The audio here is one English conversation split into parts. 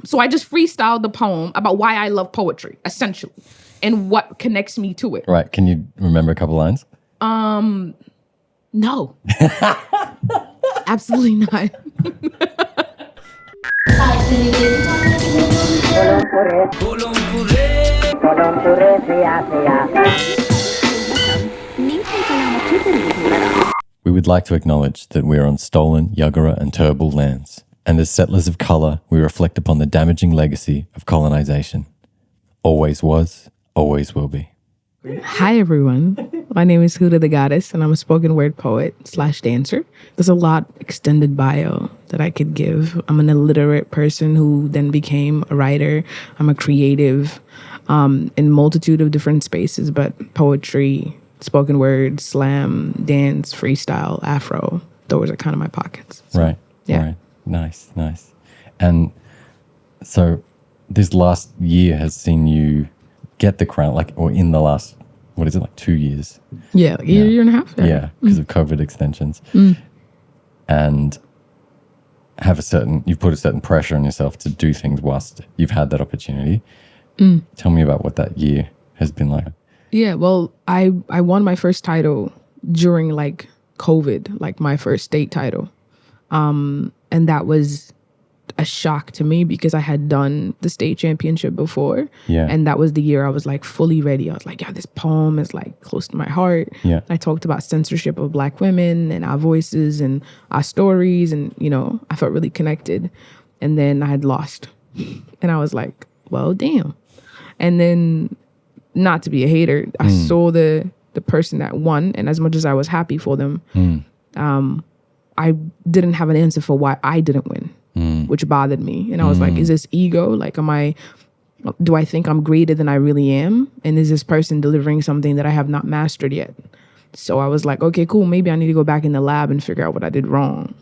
So I just freestyled the poem about why I love poetry, essentially, and what connects me to it. Right. Can you remember a couple lines? No. Absolutely not. We would like to acknowledge that we are on stolen Yuggera and Turrbal lands, and as settlers of colour, we reflect upon the damaging legacy of colonisation. Always was, always will be. Hi, everyone. My name is Huda the Goddess, and I'm a spoken word poet / dancer. There's a lot extended bio that I could give. I'm an illiterate person who then became a writer. I'm a creative in multitude of different spaces, but poetry, spoken word, slam, dance, freestyle, Afro, those are kind of my pockets. So, Right. Yeah. Right. Nice, nice. And so this last year has seen you get the crown, or in the last, 2 years? Yeah, like a year and a half. Yeah, because of COVID extensions. And you've put a certain pressure on yourself to do things whilst you've had that opportunity. Tell me about what that year has been like. Yeah, well, I won my first title during COVID, my first state title. And that was a shock to me because I had done the state championship before. Yeah. And that was the year I was fully ready. I was like, yeah, this poem is close to my heart. Yeah. I talked about censorship of Black women and our voices and our stories. And, I felt really connected. And then I had lost. And I was like, well, damn. And then, not to be a hater, I saw the person that won. And as much as I was happy for them, I didn't have an answer for why I didn't win. Which bothered me. And I was like, is this ego? Do I think I'm greater than I really am? And is this person delivering something that I have not mastered yet? So I was like, okay, cool. Maybe I need to go back in the lab and figure out what I did wrong.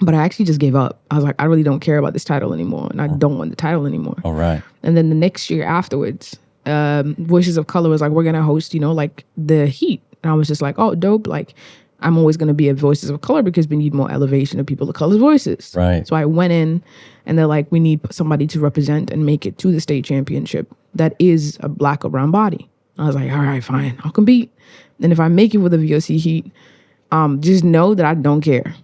But I actually just gave up. I was like, I really don't care about this title anymore. And I don't want the title anymore. All right. And then the next year afterwards, Voices of Color was like, we're going to host, the Heat. And I was just like, oh, dope. I'm always going to be at Voices of Color because we need more elevation of people of color's voices. Right. So I went in and they're like, we need somebody to represent and make it to the state championship that is a Black or brown body. I was like, all right, fine, I'll compete. And if I make it with a VOC Heat, just know that I don't care.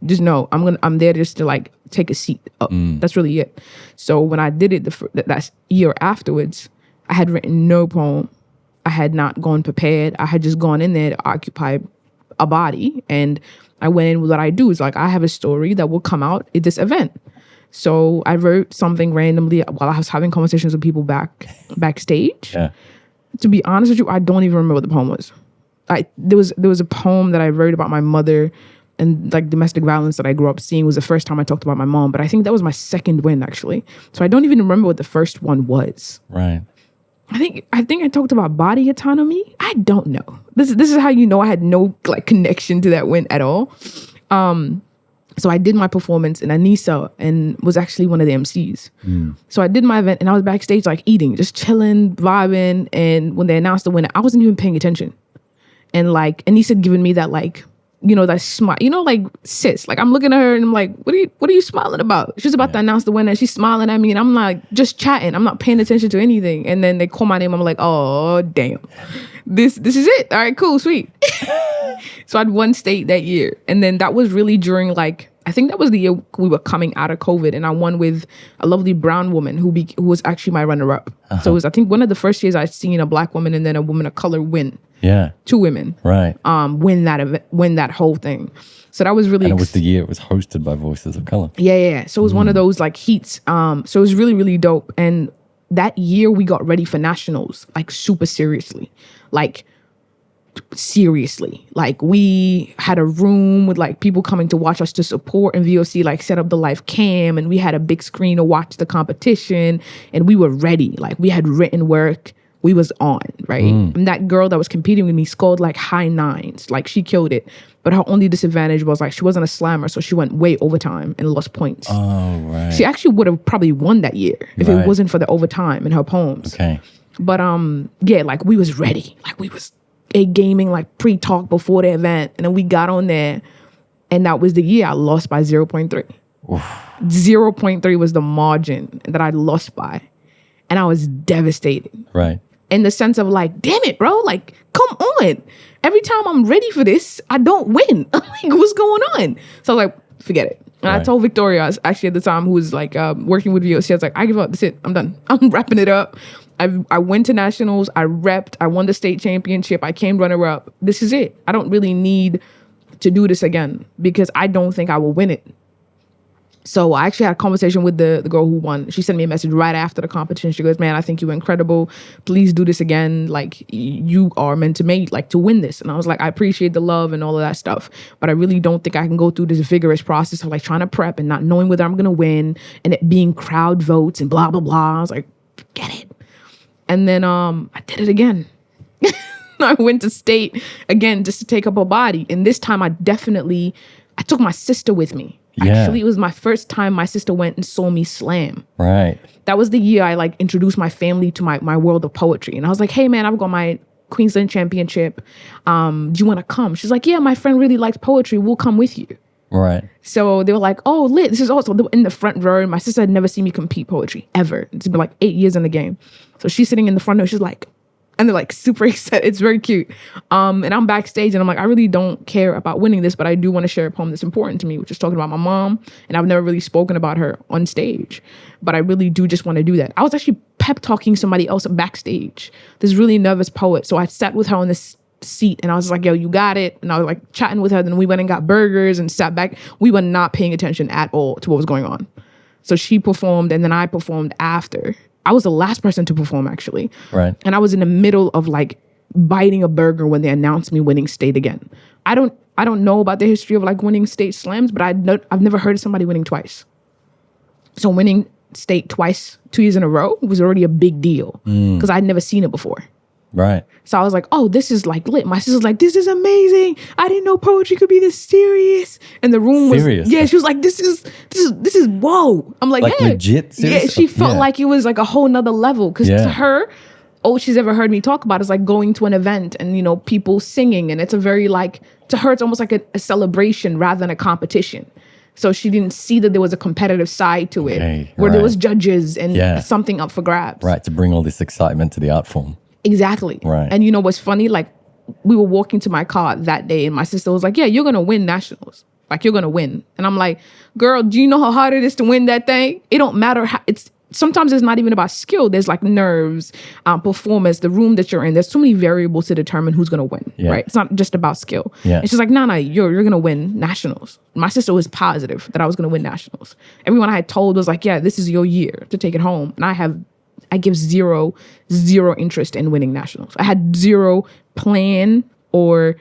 just know I'm there just to take a seat up. That's really it. So when I did it that year afterwards, I had written no poem. I had not gone prepared. I had just gone in there to occupy a body. And I went in with what I do is I have a story that will come out at this event. So I wrote something randomly while I was having conversations with people backstage. Yeah. To be honest with you, I don't even remember what the poem was. There was a poem that I wrote about my mother and domestic violence that I grew up seeing. Was the first time I talked about my mom. But I think that was my second win, actually. So I don't even remember what the first one was. Right. I think I talked about body autonomy. I don't know. This is how you know I had no connection to that win at all. So I did my performance in Anissa and was actually one of the MCs. So I did my event and I was backstage eating, just chilling, vibing. And when they announced the winner, I wasn't even paying attention. And Anissa had given me that that smile, sis. I'm looking at her and I'm like, what are you smiling about? She's about to announce the winner and she's smiling at me and I'm just chatting. I'm not paying attention to anything. And then they call my name. I'm like, oh, damn. This is it. All right, cool, sweet. So I'd won state that year. And then that was really during I think that was the year we were coming out of COVID, and I won with a lovely brown woman who was actually my runner-up. So it was, I think, one of the first years I'd seen a Black woman and then a woman of color win. Yeah. 2 women. Right. Win that event, win that whole thing. So that was really... And it was the year it was hosted by Voices of Color. Yeah. So it was one of those heats. So it was really, really dope. And that year we got ready for nationals, super seriously. Seriously. We had a room with people coming to watch us to support, and VOC set up the live cam, and we had a big screen to watch the competition, and we were ready. We had written work. We was on, right? And that girl that was competing with me scored high 9s. She killed it. But her only disadvantage was she wasn't a slammer, so she went way overtime and lost points. Oh, right. She actually would have probably won that year if it wasn't for the overtime in her poems. Okay. But we was ready. We was gaming pre-talk before the event, and then we got on there, and that was the year I lost by 0.3. 0.3 was the margin that I lost by. And I was devastated. Right. In the sense of like, damn it, bro. Like, come on. Every time I'm ready for this, I don't win. Like, what's going on? So I was like, forget it. And I told Victoria, actually at the time, who was like working with VOC, I was like, I give up. That's it. I'm done. I'm wrapping it up. I went to nationals. I repped. I won the state championship. I came runner up. This is it. I don't really need to do this again because I don't think I will win it. So I actually had a conversation with the girl who won. She sent me a message right after the competition. She goes, man, I think you were incredible. Please do this again. Like, you are meant to win this. And I was like, I appreciate the love and all of that stuff, but I really don't think I can go through this vigorous process of like trying to prep and not knowing whether I'm going to win and it being crowd votes and blah, blah, blah. I was like, forget it. And then I did it again. I went to state again just to take up a body. And this time I took my sister with me. Yeah. Actually, it was my first time my sister went and saw me slam. Right. That was the year I like introduced my family to my world of poetry. And I was like, hey man, I've got my Queensland championship. Do you want to come? She's like, yeah, my friend really likes poetry. We'll come with you. Right. So they were like, oh, lit. This is also in the front row. My sister had never seen me compete poetry ever. It's been like 8 years in the game. So she's sitting in the front row. She's like, and they're like super excited. It's very cute. And I'm backstage and I'm like, I really don't care about winning this, but I do want to share a poem that's important to me, which is talking about my mom. And I've never really spoken about her on stage, but I really do just want to do that. I was actually pep talking somebody else backstage, this really nervous poet. So I sat with her on this seat and I was like, yo, you got it. And I was like chatting with her. Then we went and got burgers and sat back. We were not paying attention at all to what was going on. So she performed and then I performed after. I was the last person to perform, actually. Right. And I was in the middle of like biting a burger when they announced me winning state again. I don't know about the history of like winning state slams, but I've never heard of somebody winning twice. So winning state twice, 2 years in a row was already a big deal because I'd never seen it before. Right. So I was like, oh, this is like lit. My sister's like, this is amazing. I didn't know poetry could be this serious. And the room was, yeah, she was like, this is whoa. I'm like yeah. Legit serious? Yeah, she felt like it was like a whole nother level. Because to her, all she's ever heard me talk about is like going to an event and, you know, people singing. And it's a very like, to her, it's almost like a celebration rather than a competition. So she didn't see that there was a competitive side to it where there was judges and something up for grabs. Right, to bring all this excitement to the art form. Exactly. Right. And you know what's funny? Like, we were walking to my car that day and my sister was like, yeah, you're going to win nationals. Like, you're going to win. And I'm like, girl, do you know how hard it is to win that thing? It don't matter how sometimes it's not even about skill. There's like nerves, performance, the room that you're in. There's so many variables to determine who's going to win, right? It's not just about skill. Yeah. And she's like, nah, you're going to win nationals. My sister was positive that I was going to win nationals. Everyone I had told was like, yeah, this is your year to take it home. And I give zero interest in winning nationals. I had zero plan or,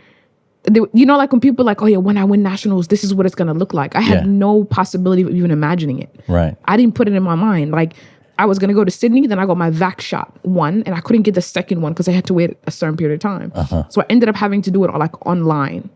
you know, like when people are like, oh yeah, when I win nationals, this is what it's going to look like. I had no possibility of even imagining it. Right. I didn't put it in my mind. Like, I was going to go to Sydney, then I got my vac shot, one, and I couldn't get the second one because I had to wait a certain period of time. So I ended up having to do it like online.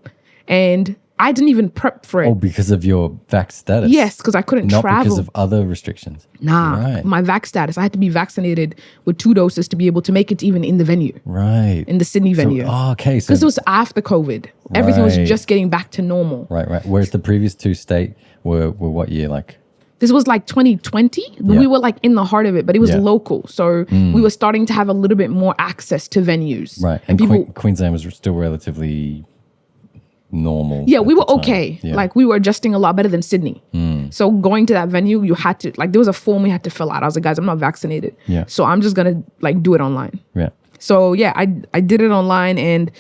And I didn't even prep for it. Oh, because of your vac status? Yes, because I couldn't travel. Not because of other restrictions? Nah, my vac status. I had to be vaccinated with 2 doses to be able to make it even in the venue. Right. In the Sydney venue. Okay. Because it was after COVID. Everything was just getting back to normal. Right. Whereas the previous two state were what year? Like? This was like 2020. We were like in the heart of it, but it was local. So we were starting to have a little bit more access to venues. Right. And people, Queensland was still relatively normal. Yeah, we were okay. Yeah. Like, we were adjusting a lot better than Sydney. So going to that venue, you had to, like, there was a form we had to fill out. I was like, guys, I'm not vaccinated. Yeah. So I'm just going to like do it online. Yeah. So yeah, I did it online, and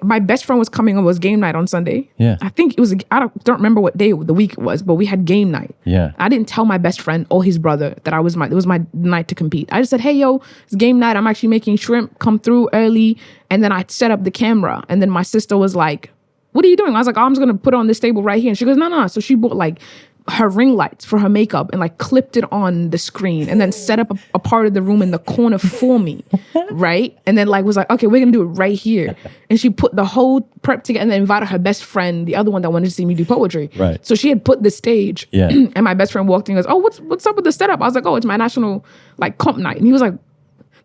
my best friend was coming over. It was game night on Sunday. Yeah. I think it was, I don't remember what day of the week it was, but we had game night. Yeah. I didn't tell my best friend or his brother that it was my night to compete. I just said, hey, yo, it's game night. I'm actually making shrimp. Come through early. And then I set up the camera. And then my sister was like, what are you doing? I was like, oh, I'm just going to put it on this table right here. And she goes, no. So she bought like her ring lights for her makeup and like clipped it on the screen and then set up a part of the room in the corner for me. Right. And then like was like, okay, we're going to do it right here. And she put the whole prep together and then invited her best friend, the other one that wanted to see me do poetry. Right. So she had put the stage. Yeah. And my best friend walked in and goes, oh, what's up with the setup? I was like, oh, it's my national like comp night. And he was like,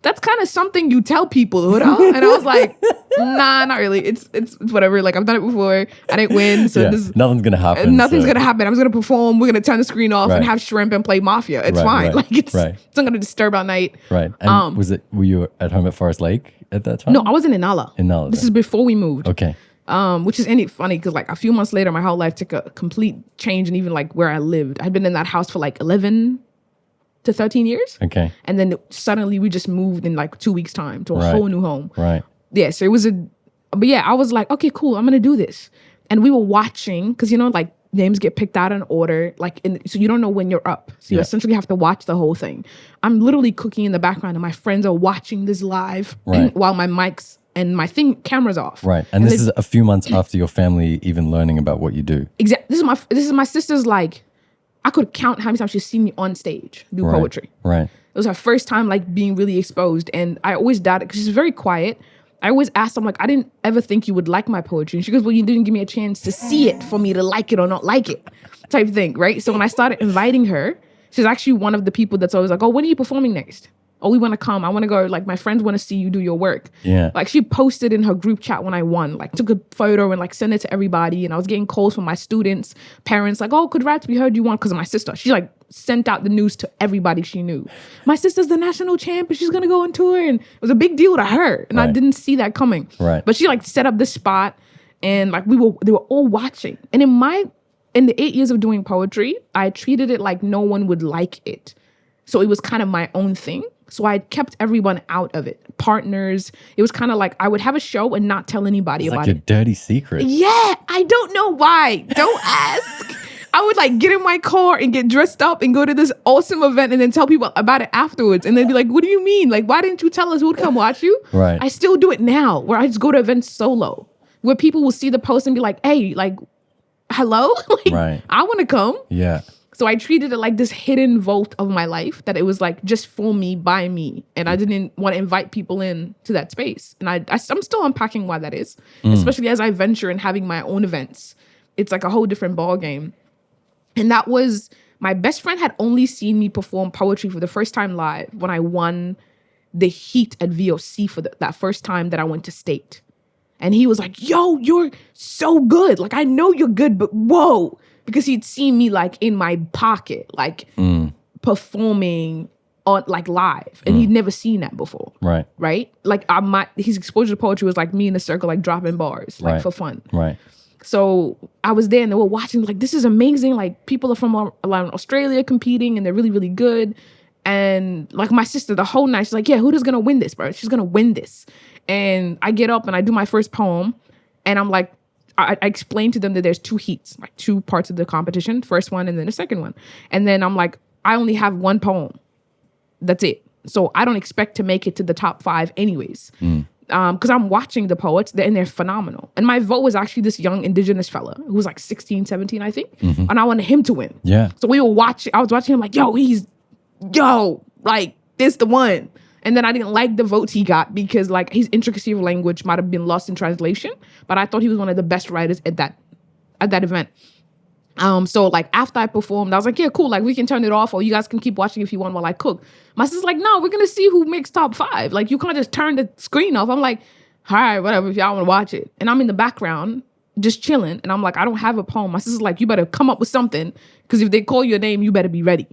that's kind of something you tell people, Huda. And I was like, nah, not really. It's whatever. Like, I've done it before. I didn't win. So nothing's going to happen. Nothing's going to happen. I'm just going to perform. We're going to turn the screen off and have shrimp and play Mafia. It's fine. Like, it's not going to disturb our night. Right. And were you at home at Forest Lake at that time? No, I was in Inala. This is before we moved. Okay. Which is funny because like a few months later, my whole life took a complete change, and even like where I lived. I'd been in that house for like 11 to 13 years. Okay. And then suddenly we just moved in like 2 weeks' time to a whole new home. Right. Yeah. So it was but yeah, I was like, okay, cool. I'm going to do this. And we were watching because, like names get picked out in order. So you don't know when you're up. So you essentially have to watch the whole thing. I'm literally cooking in the background and my friends are watching this live while my mics and my camera's off. Right. And this is a few months after your family even learning about what you do. Exactly. This is my sister's like, I could count how many times she's seen me on stage do poetry. Right. It was her first time like being really exposed. And I always doubted because she's very quiet. I always asked them, like, I didn't ever think you would like my poetry. And she goes, well, you didn't give me a chance to see it for me to like it or not like it type thing, right? So when I started inviting her, she's actually one of the people that's always like, oh, when are you performing next? Oh, we want to come. I want to go. Like, my friends want to see you do your work. Yeah. Like, she posted in her group chat when I won, like, took a photo and, like, sent it to everybody. And I was getting calls from my students, parents, like, oh, congrats, we heard you won because of my sister. She, like, sent out the news to everybody she knew. My sister's the national champ and she's going to go on tour. And it was a big deal to her. And I didn't see that coming. Right. But she, like, set up this spot and, like, they were all watching. And in the 8 years of doing poetry, I treated it like no one would like it. So it was kind of my own thing. So I kept everyone out of it. Partners. It was kind of like I would have a show and not tell anybody about it. Like your dirty secret. Yeah. I don't know why. Don't ask. I would like get in my car and get dressed up and go to this awesome event and then tell people about it afterwards. And they'd be like, what do you mean? Like, why didn't you tell us who would come watch you? Right. I still do it now where I just go to events solo where people will see the post and be like, hey, like, hello? Like, I want to come. Yeah. So I treated it like this hidden vault of my life that it was like just for me, by me. And I didn't want to invite people in to that space. And I'm still unpacking why that is, especially as I venture in having my own events. It's like a whole different ball game. And that was, my best friend had only seen me perform poetry for the first time live when I won the heat at VOC for that first time that I went to state. And he was like, yo, you're so good. Like, I know you're good, but whoa. Because he'd seen me like in my pocket, like performing on like live. And he'd never seen that before. Right. Right? Like his exposure to poetry was like me in a circle, like dropping bars, like for fun. Right. So I was there and they were watching, like, this is amazing. Like, people are from around Australia competing and they're really, really good. And like my sister, the whole night, she's like, yeah, Huda's gonna win this, bro. She's gonna win this. And I get up and I do my first poem and I'm like, I explained to them that there's two heats, like two parts of the competition, first one and then the second one. And then I'm like, I only have one poem. That's it. So I don't expect to make it to the top 5 anyways. Because I'm watching the poets and they're phenomenal. And my vote was actually this young indigenous fella who was like 16, 17, I think. And I wanted him to win. Yeah. So I was watching him like, like, this the one. And then I didn't like the votes he got because like his intricacy of language might have been lost in translation. But I thought he was one of the best writers at that event. So like after I performed, I was like, yeah, cool. Like we can turn it off or you guys can keep watching if you want while I cook. My sister's like, no, we're going to see who makes top 5. Like you can't just turn the screen off. I'm like, all right, whatever, if y'all want to watch it. And I'm in the background just chilling. And I'm like, I don't have a poem. My sister's like, you better come up with something because if they call your name, you better be ready.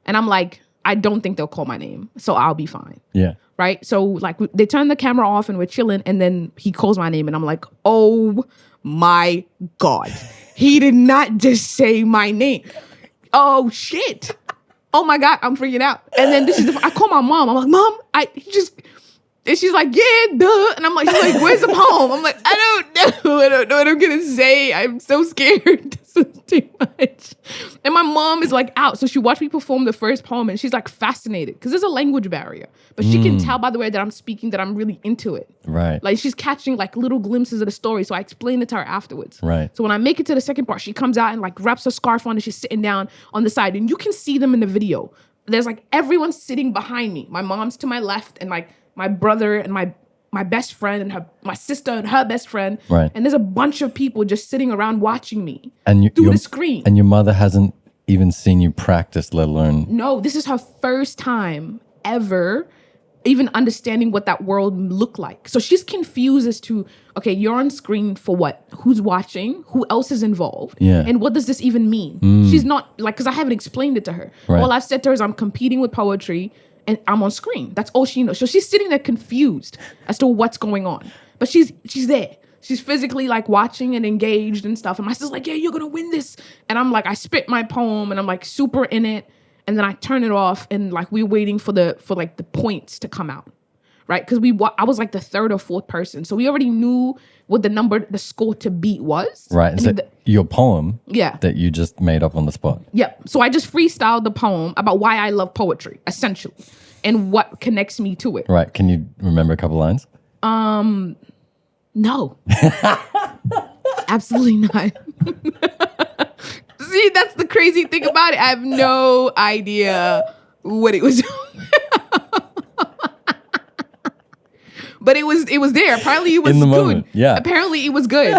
And I'm like, I don't think they'll call my name, so I'll be fine. Yeah. Right? So like they turn the camera off and we're chilling and then he calls my name and I'm like, oh my God. He did not just say my name. Oh shit. Oh my God, I'm freaking out. And then I call my mom. I'm like, Mom, and she's like, yeah, duh. And she's like, where's the poem? I'm like, I don't know what I'm going to say. I'm so scared. This is too much. And my mom is like out. So she watched me perform the first poem and she's like fascinated because there's a language barrier. But she can tell by the way that I'm speaking that I'm really into it. Right. Like she's catching like little glimpses of the story. So I explain it to her afterwards. Right. So when I make it to the second part, she comes out and like wraps her scarf on and she's sitting down on the side. And you can see them in the video. There's like everyone sitting behind me. My mom's to my left and like my brother and my best friend and my sister and her best friend. Right. And there's a bunch of people just sitting around watching me through the screen. And your mother hasn't even seen you practice, let alone... No, this is her first time ever even understanding what that world looked like. So she's confused as to, okay, you're on screen for what? Who's watching? Who else is involved? Yeah. And what does this even mean? She's not, like, because I haven't explained it to her. Right. All I've said to her is I'm competing with poetry and I'm on screen. That's all she knows. So she's sitting there confused as to what's going on. But she's there. She's physically like watching and engaged and stuff. And my sister's like, yeah, you're going to win this. And I'm like, I spit my poem and I'm like super in it. And then I turn it off and like we're waiting for the points to come out, right? Because I was like the third or fourth person, so we already knew what the score to beat was. Right. And So your poem, yeah, that you just made up on the spot. Yep. So I just freestyled the poem about why I love poetry, essentially, and what connects me to it. Right. Can you remember a couple lines? No, absolutely not. See, that's the crazy thing about it. I have no idea what it was. But it was there. Apparently it was in the good. moment. Yeah. Apparently it was good.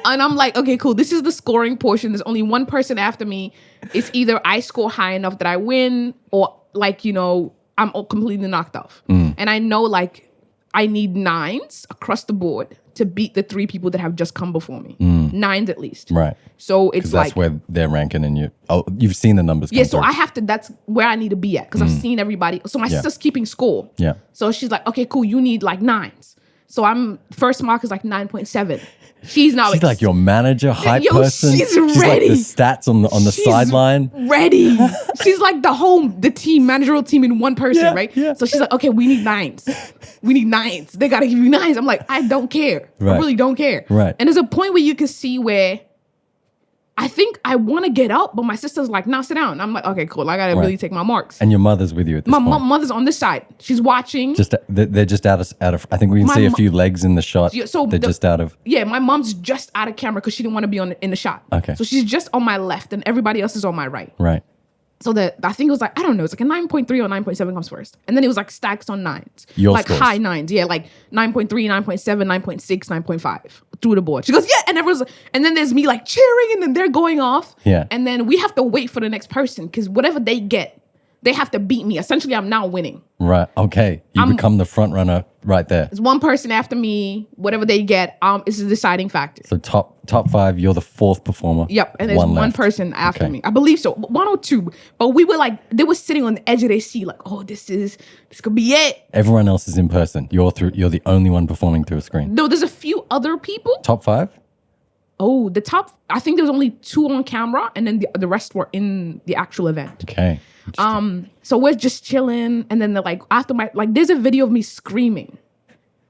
And I'm like, okay, cool. This is the scoring portion. There's only one person after me. It's either I score high enough that I win or like, I'm completely knocked off. And I know like I need 9s across the board to beat the 3 people that have just come before me. 9s at least. Right. So it's that's like where they're ranking and you've seen the numbers come so through. I have to, that's where I need to be at because I've seen everybody. So my sister's keeping score. Yeah. So she's like, okay, cool, you need like 9s. So I'm first mark is like 9.7. She's like your manager, hype person. She's She's ready. like the stats on the sideline. Ready. She's like the team, managerial team in one person, right? Yeah. So she's like, okay, we need 9s. We need 9s. They gotta give you 9s. I'm like, I don't care. Right. I really don't care. Right. And there's a point where you can see where I think I want to get up, but my sister's like, nah, sit down. I'm like, okay, cool. I gotta really take my marks. And your mother's with you at this point. My mother's on this side. She's watching. They're just out of. I think we can see a few legs in the shot. Yeah, so they're just out of. Yeah, my mom's just out of camera because she didn't want to be in the shot. Okay. So she's just on my left, and everybody else is on my right. Right. So I think it was like, I don't know, it's like a 9.3 or 9.7 comes first. And then it was like stacks on 9s. Your like scores. high 9s. Yeah, like 9.3, 9.7, 9.6, 9.5 through the board. She goes, yeah. And then there's me like cheering and then they're going off. Yeah. And then we have to wait for the next person because whatever they get, they have to beat me. Essentially, I'm now winning. Right. Okay. You become the front runner right there. There's one person after me, whatever they get, is the deciding factor. So top 5, you're the 4th performer. Yep, and there's one left. person after me. I believe so, 1 or 2. But we were like, they were sitting on the edge of their seat, like, oh, this could be it. Everyone else is in person. You're the only one performing through a screen. No, there's a few other people. Top 5? Oh, the top. I think there was only 2 on camera, and then the rest were in the actual event. Okay. So we're just chilling, and then they're like, after there's a video of me screaming.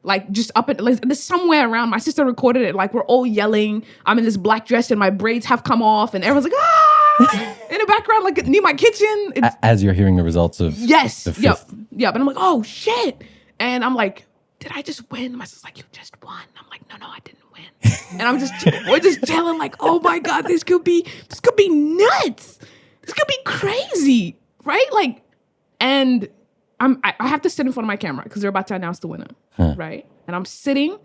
Like just up at like there's somewhere around. My sister recorded it. Like we're all yelling. I'm in this black dress and my braids have come off, and everyone's like, ah! In the background, like near my kitchen. As you're hearing the results of the 5th. Yep. And I'm like, oh shit. And I'm like, did I just win? My sister's like, you just won. I'm like, no, I didn't win. And we're just chilling, like, oh my God, this could be nuts. This could be crazy, right? Like, and I have to sit in front of my camera because they're about to announce the winner, right? And I'm sitting,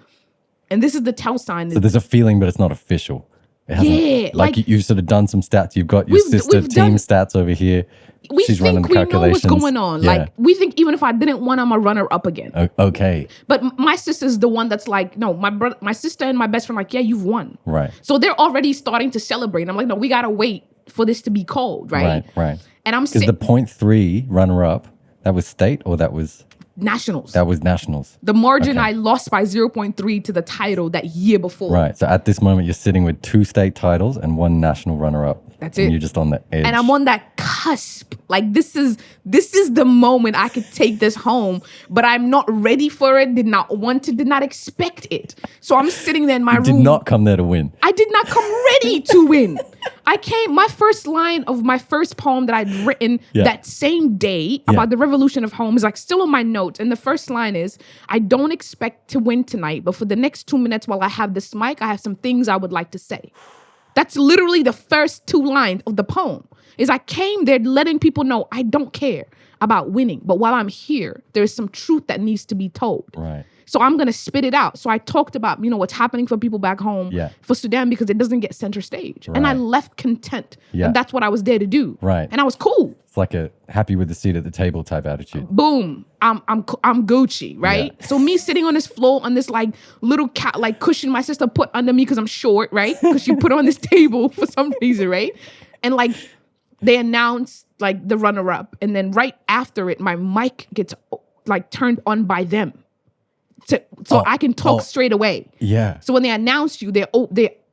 and this is the tell sign. So there's a feeling, but it's not official. It hasn't, like you've sort of done some stats. You've got your sister team stats over here. She's running the calculations. We know what's going on. Yeah. Like we think even if I didn't win, I'm a runner up again. Okay. But my sister's the one that's like, no, my sister and my best friend like, yeah, you've won. Right. So they're already starting to celebrate. I'm like, no, we gotta wait for this to be called, right? Right. And I'm because the 0.3 runner up, that was state or that was nationals. That was nationals. The margin I lost by 0.3 to the title that year before. Right. So at this moment, you're sitting with 2 state titles and 1 national runner-up. That's and it. You're just on the edge. And I'm on that cusp. Like this is the moment I could take this home, but I'm not ready for it. Did not expect it. So I'm sitting there in my room. Did not come there to win. I did not come ready to win. My first line of my first poem that I'd written that same day about the revolution of home is like still on my notes. And the first line is, I don't expect to win tonight, but for the next 2 minutes while I have this mic, I have some things I would like to say. That's literally the first 2 lines of the poem. Is I came there letting people know I don't care about winning, but while I'm here, there's some truth that needs to be told. Right. So I'm going to spit it out. So I talked about, what's happening for people back home for Sudan because it doesn't get center stage. And I left content. And that's what I was there to do. Right. And I was cool. It's like a happy with the seat at the table type attitude. Boom. I'm Gucci, right? Yeah. So me sitting on this floor on this like little cat like cushion my sister put under me because I'm short, right? Because she put on this table for some reason, right? And like they announced like the runner-up, and then right after it, my mic gets like turned on by them, so I can talk straight away. Yeah. So when they announce you, they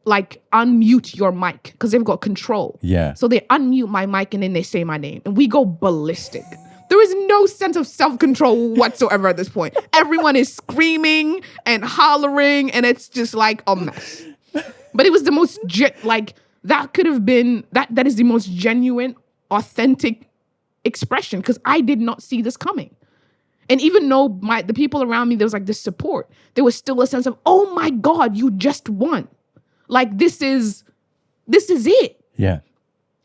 like unmute your mic because they've got control. Yeah. So they unmute my mic and then they say my name, and we go ballistic. There is no sense of self-control whatsoever at this point. Everyone is screaming and hollering, and it's just like a mess. But it was the most that could have been that is the most genuine, authentic expression because I did not see this coming. And even though the people around me, there was like this support, there was still a sense of, oh my God, you just won. Like this is it. Yeah.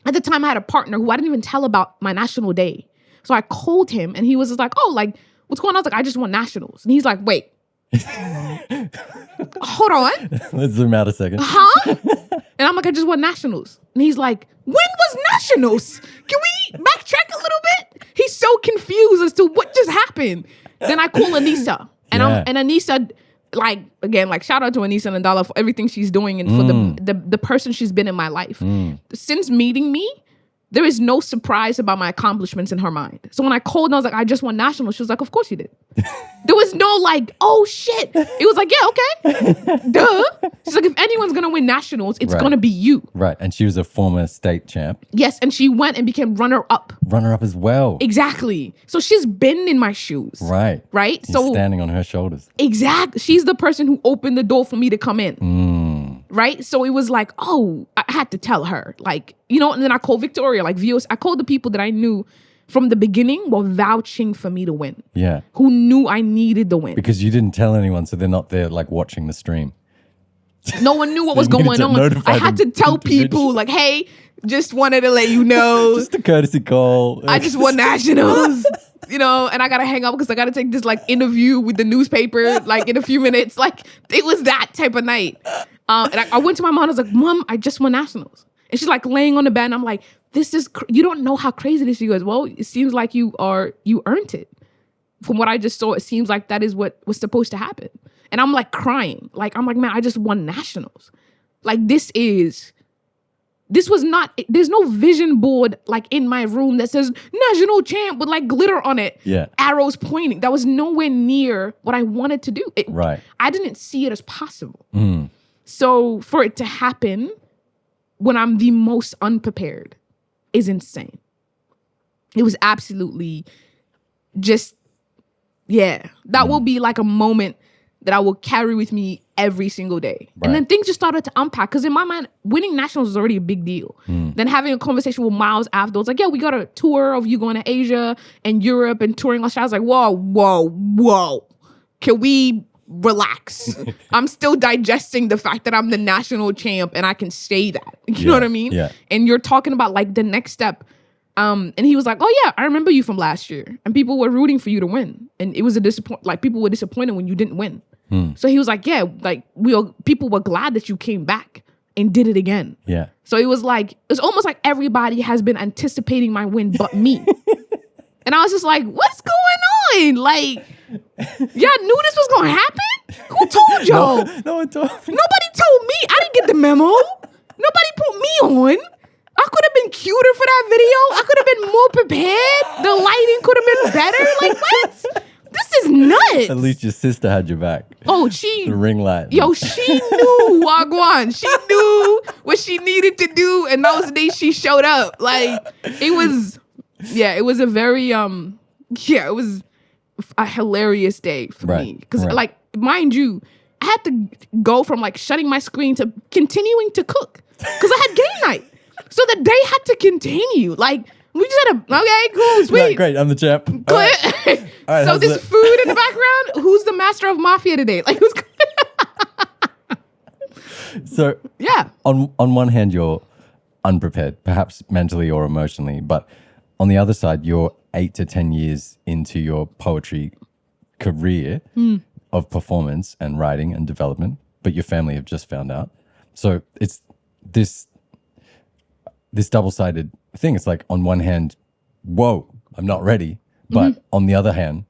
At the time I had a partner who I didn't even tell about my national day. So I called him and he was just like, oh, like what's going on? I was like, I just won nationals. And he's like, wait, hold on. Let's zoom out a second. Huh? And I'm like, I just won nationals. And he's like, when was nationals? Can we backtrack a little bit? He's so confused as to what just happened. Then I call Anissa. And Anissa, like, again, like shout out to Anissa Nandala for everything she's doing and for the person she's been in my life. Since meeting me, there is no surprise about my accomplishments in her mind. So when I called and I was like, I just won nationals, she was like, of course you did. There was no like, oh shit. It was like, yeah, okay. Duh. She's like, if anyone's going to win nationals, it's going to be you. Right. And she was a former state champ. Yes. And she went and became runner-up. Runner-up as well. Exactly. So she's been in my shoes. Right. Right? You're standing on her shoulders. Exactly. She's the person who opened the door for me to come in. Right? So it was like, oh, I had to tell her. Like, and then I called Victoria, like VOC. I called the people that I knew from the beginning were vouching for me to win. Yeah. Who knew I needed the win. Because you didn't tell anyone, so they're not there like watching the stream. No one knew what was going on. I had to tell people like, hey, just wanted to let you know. Just a courtesy call. I just won nationals. And I got to hang up because I got to take this like interview with the newspaper like in a few minutes. Like it was that type of night. And I went to my mom. I was like, Mom, I just won nationals. And she's like laying on the bed. And I'm like, this is, you don't know how crazy this is. She goes, well, it seems like you earned it. From what I just saw, it seems like that is what was supposed to happen. And I'm like crying. Like, I'm like, man, I just won nationals. Like this was not, there's no vision board like in my room that says national champ with like glitter on it. Yeah. Arrows pointing. That was nowhere near what I wanted to do. Right. I didn't see it as possible. So for it to happen when I'm the most unprepared is insane. It was absolutely just, that will be like a moment that I will carry with me every single day. Right. And then things just started to unpack. Because in my mind, winning nationals was already a big deal. Then having a conversation with Miles afterwards, like, yeah, we got a tour of you going to Asia and Europe and touring Australia. I was like, whoa. Can we relax? I'm still digesting the fact that I'm the national champ and I can say that. You know what I mean? Yeah. And you're talking about like the next step. And he was like, oh yeah, I remember you from last year. And people were rooting for you to win. And it was people were disappointed when you didn't win. So he was like, yeah, like people were glad that you came back and did it again. Yeah. So it was like, it's almost like everybody has been anticipating my win but me. And I was just like, what's going on? Like, y'all knew this was going to happen? Who told y'all? No one told me. Nobody told me. I didn't get the memo. Nobody put me on. I could have been cuter for that video. I could have been more prepared. The lighting could have been better. Like, what? This is nuts. At least your sister had your back. Oh, the ring light. Yo, she knew Wagwan. She knew what she needed to do, and those days she showed up. Like, it was a very it was a hilarious day for me. Because like, mind you, I had to go from like shutting my screen to continuing to cook. Because I had game night. So the day had to continue. Like, we just had okay, cool, sweet. Right, great, I'm the champ. All right. All right, so this food in the background, who's the master of mafia today? Like, who's So yeah. On one hand, you're unprepared, perhaps mentally or emotionally, but on the other side, you're 8 to 10 years into your poetry career. of performance and writing and development, but your family have just found out. So it's this double-sided thing. It's like, on one hand, whoa, I'm not ready. But on the other hand,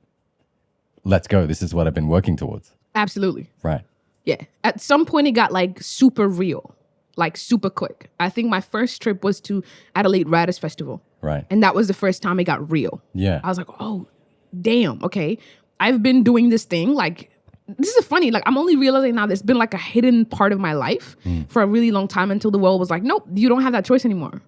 let's go. This is what I've been working towards. Absolutely. Right. Yeah. At some point, it got like super real, like super quick. I think my first trip was to Adelaide Writers Festival. Right. And that was the first time it got real. Yeah. I was like, oh, damn. Okay. I've been doing this thing. Like, this is funny. Like, I'm only realizing now there's been like a hidden part of my life for a really long time, until the world was like, nope, you don't have that choice anymore.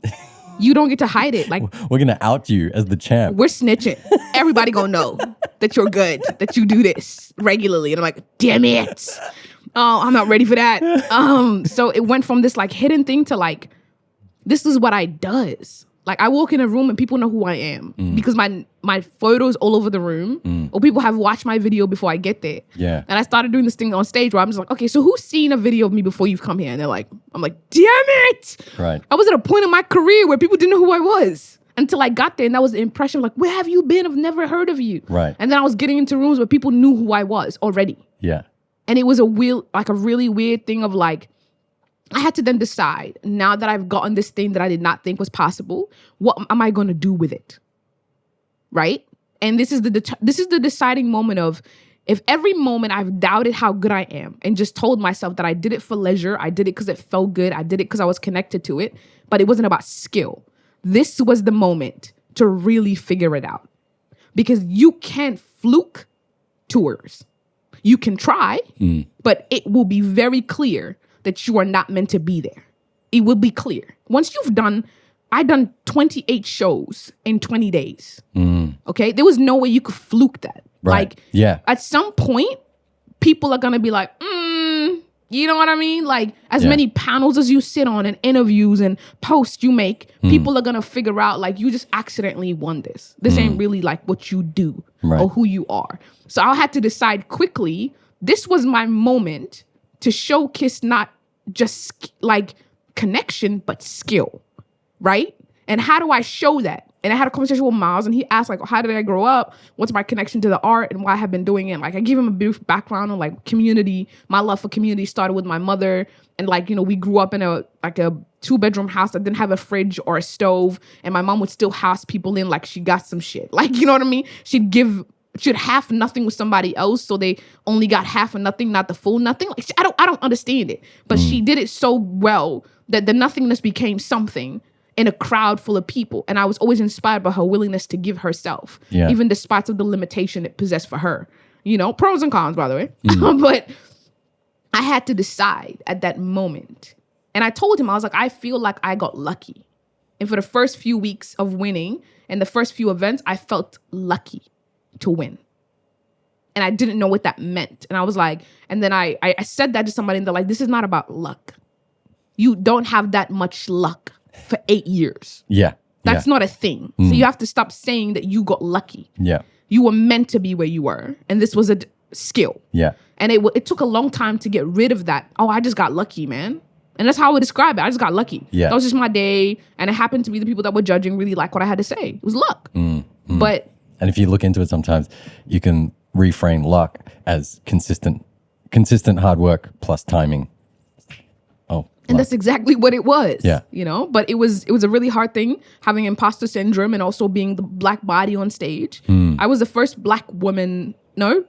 You don't get to hide it. Like, we're going to out you as the champ. We're snitching. Everybody gonna know that you're good, that you do this regularly. And I'm like, damn it. Oh, I'm not ready for that. So it went from this like hidden thing to like, this is what I does. Like, I walk in a room and people know who I am because my photos all over the room, or people have watched my video before I get there. Yeah. And I started doing this thing on stage where I'm just like, okay, so who's seen a video of me before you've come here? And they're like, I'm like, damn it. Right. I was at a point in my career where people didn't know who I was until I got there. And that was the impression of like, where have you been? I've never heard of you. Right. And then I was getting into rooms where people knew who I was already. Yeah. And it was a really weird thing of like, I had to then decide, now that I've gotten this thing that I did not think was possible, what am I going to do with it? Right? And this is the deciding moment of, if every moment I've doubted how good I am and just told myself that I did it for leisure, I did it because it felt good, I did it because I was connected to it, but it wasn't about skill. This was the moment to really figure it out. Because you can't fluke tours. You can try, but it will be very clear that you are not meant to be there. It will be clear. Once I've done 28 shows in 20 days. Okay? There was no way you could fluke that. Right. Like, yeah. At some point, people are going to be like, you know what I mean? Like, as many panels as you sit on and interviews and posts you make, people are going to figure out, like, you just accidentally won this. This ain't really like what you do or who you are. So I had to decide quickly, this was my moment to showcase not just like connection, but skill, right? And how do I show that? And I had a conversation with Miles, and he asked, like, how did I grow up? What's my connection to the art and why I have been doing it? Like, I gave him a brief background on like community. My love for community started with my mother. And like, you know, we grew up in a 2-bedroom house that didn't have a fridge or a stove. And my mom would still house people in like she got some shit. Like, you know what I mean? She'd half nothing with somebody else, so they only got half of nothing, not the full nothing. Like, I don't understand it, but she did it so well that the nothingness became something in a crowd full of people. And I was always inspired by her willingness to give herself, even despite of the limitation it possessed for her. You know, pros and cons, by the way. But I had to decide at that moment. And I told him, I was like, I feel like I got lucky. And for the first few weeks of winning and the first few events, I felt lucky to win. And I didn't know what that meant. And I was like, and then I said that to somebody, and they're like, this is not about luck. You don't have that much luck for 8 years. Yeah. That's not a thing. So you have to stop saying that you got lucky. Yeah. You were meant to be where you were. And this was a skill. Yeah. And it took a long time to get rid of that. Oh, I just got lucky, man. And that's how I would describe it. I just got lucky. Yeah. That was just my day. And it happened to be the people that were judging really liked what I had to say. It was luck. But and if you look into it, sometimes you can reframe luck as consistent hard work plus timing. Oh, and that's exactly what it was. Yeah. You know, but it was a really hard thing, having imposter syndrome and also being the black body on stage. I was the first black woman. No,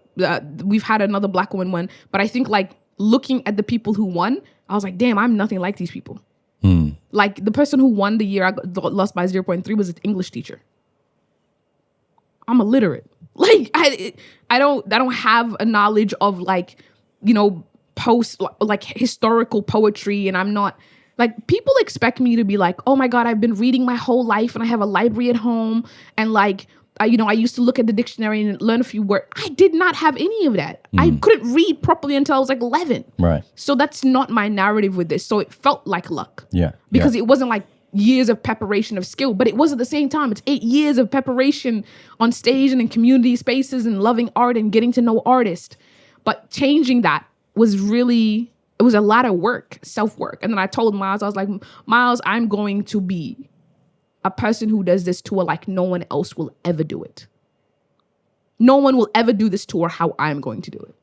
we've had another black woman win, but I think like looking at the people who won, I was like, damn, I'm nothing like these people. Like the person who won the year I got lost by 0.3 was an English teacher. I'm illiterate. Like I don't have a knowledge of like, you know, like historical poetry, and I'm not like, people expect me to be like, oh my God, I've been reading my whole life and I have a library at home, and like I used to look at the dictionary and learn a few words. I did not have any of that. I couldn't read properly until I was like 11. Right. So that's not my narrative with this. So it felt like luck. Yeah. Because it wasn't like years of preparation of skill, but it was at the same time. It's 8 years of preparation on stage and in community spaces and loving art and getting to know artists. But changing that was it was a lot of work, self-work. And then I told Miles, I was like, Miles, I'm going to be a person who does this tour like no one else will ever do it. No one will ever do this tour how I'm going to do it.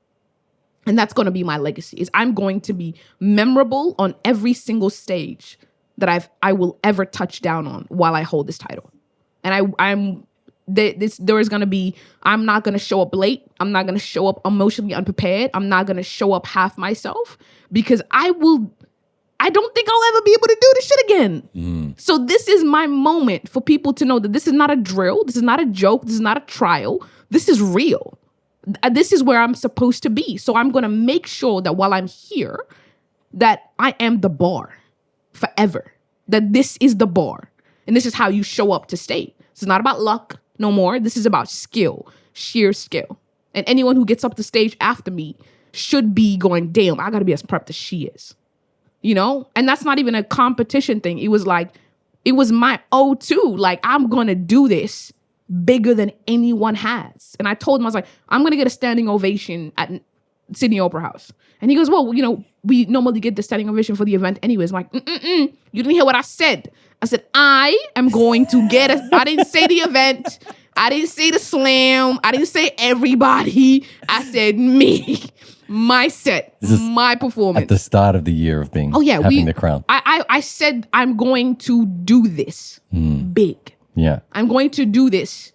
And that's going to be my legacy, is I'm going to be memorable on every single stage that I will ever touch down on while I hold this title. And there is going to be, I'm not going to show up late. I'm not going to show up emotionally unprepared. I'm not going to show up half myself, because I don't think I'll ever be able to do this shit again. So this is my moment for people to know that this is not a drill. This is not a joke. This is not a trial. This is real. This is where I'm supposed to be. So I'm going to make sure that while I'm here, that I am the bar forever. That this is the bar. And this is how you show up to state. It's not about luck no more. This is about skill, sheer skill. And anyone who gets up the stage after me should be going, damn, I got to be as prepped as she is. You know? And that's not even a competition thing. It was like, it was my O2. Like, I'm going to do this bigger than anyone has. And I told him, I was like, I'm going to get a standing ovation at Sydney Opera House. And he goes, well, you know, we normally get the standing ovation for the event anyways. I'm like, you didn't hear what I said. I said, I am going to get I didn't say the event. I didn't say the slam. I didn't say everybody. I said me, my set, my performance. At the start of the year of being, having the crown. I said, I'm going to do this big. Yeah. I'm going to do this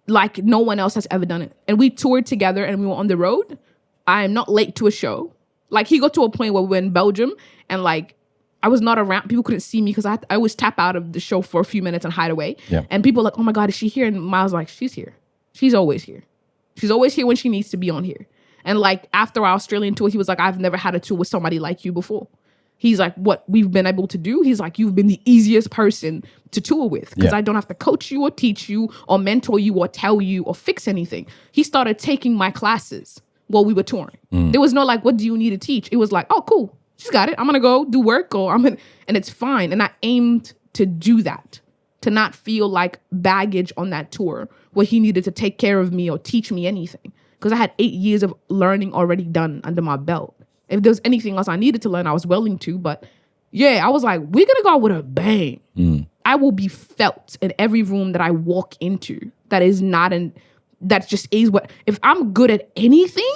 like no one else has ever done it. And we toured together and we were on the road. I am not late to a show. Like, he got to a point where we were in Belgium and like, I was not around. People couldn't see me because I always tap out of the show for a few minutes and hide away. Yeah. And people were like, oh my God, is she here? And Miles was like, she's here. She's always here. She's always here when she needs to be on here. And like, after our Australian tour, he was like, I've never had a tour with somebody like you before. He's like, what we've been able to do? He's like, you've been the easiest person to tour with, because I don't have to coach you or teach you or mentor you or tell you or fix anything. He started taking my classes while we were touring. There was no like, what do you need to teach? It was like, oh, cool. She's got it. I'm going to go do work and it's fine. And I aimed to do that, to not feel like baggage on that tour where he needed to take care of me or teach me anything. Because I had 8 years of learning already done under my belt. If there was anything else I needed to learn, I was willing to. But yeah, I was like, we're going to go out with a bang. I will be felt in every room that I walk into. That just is what, if I'm good at anything,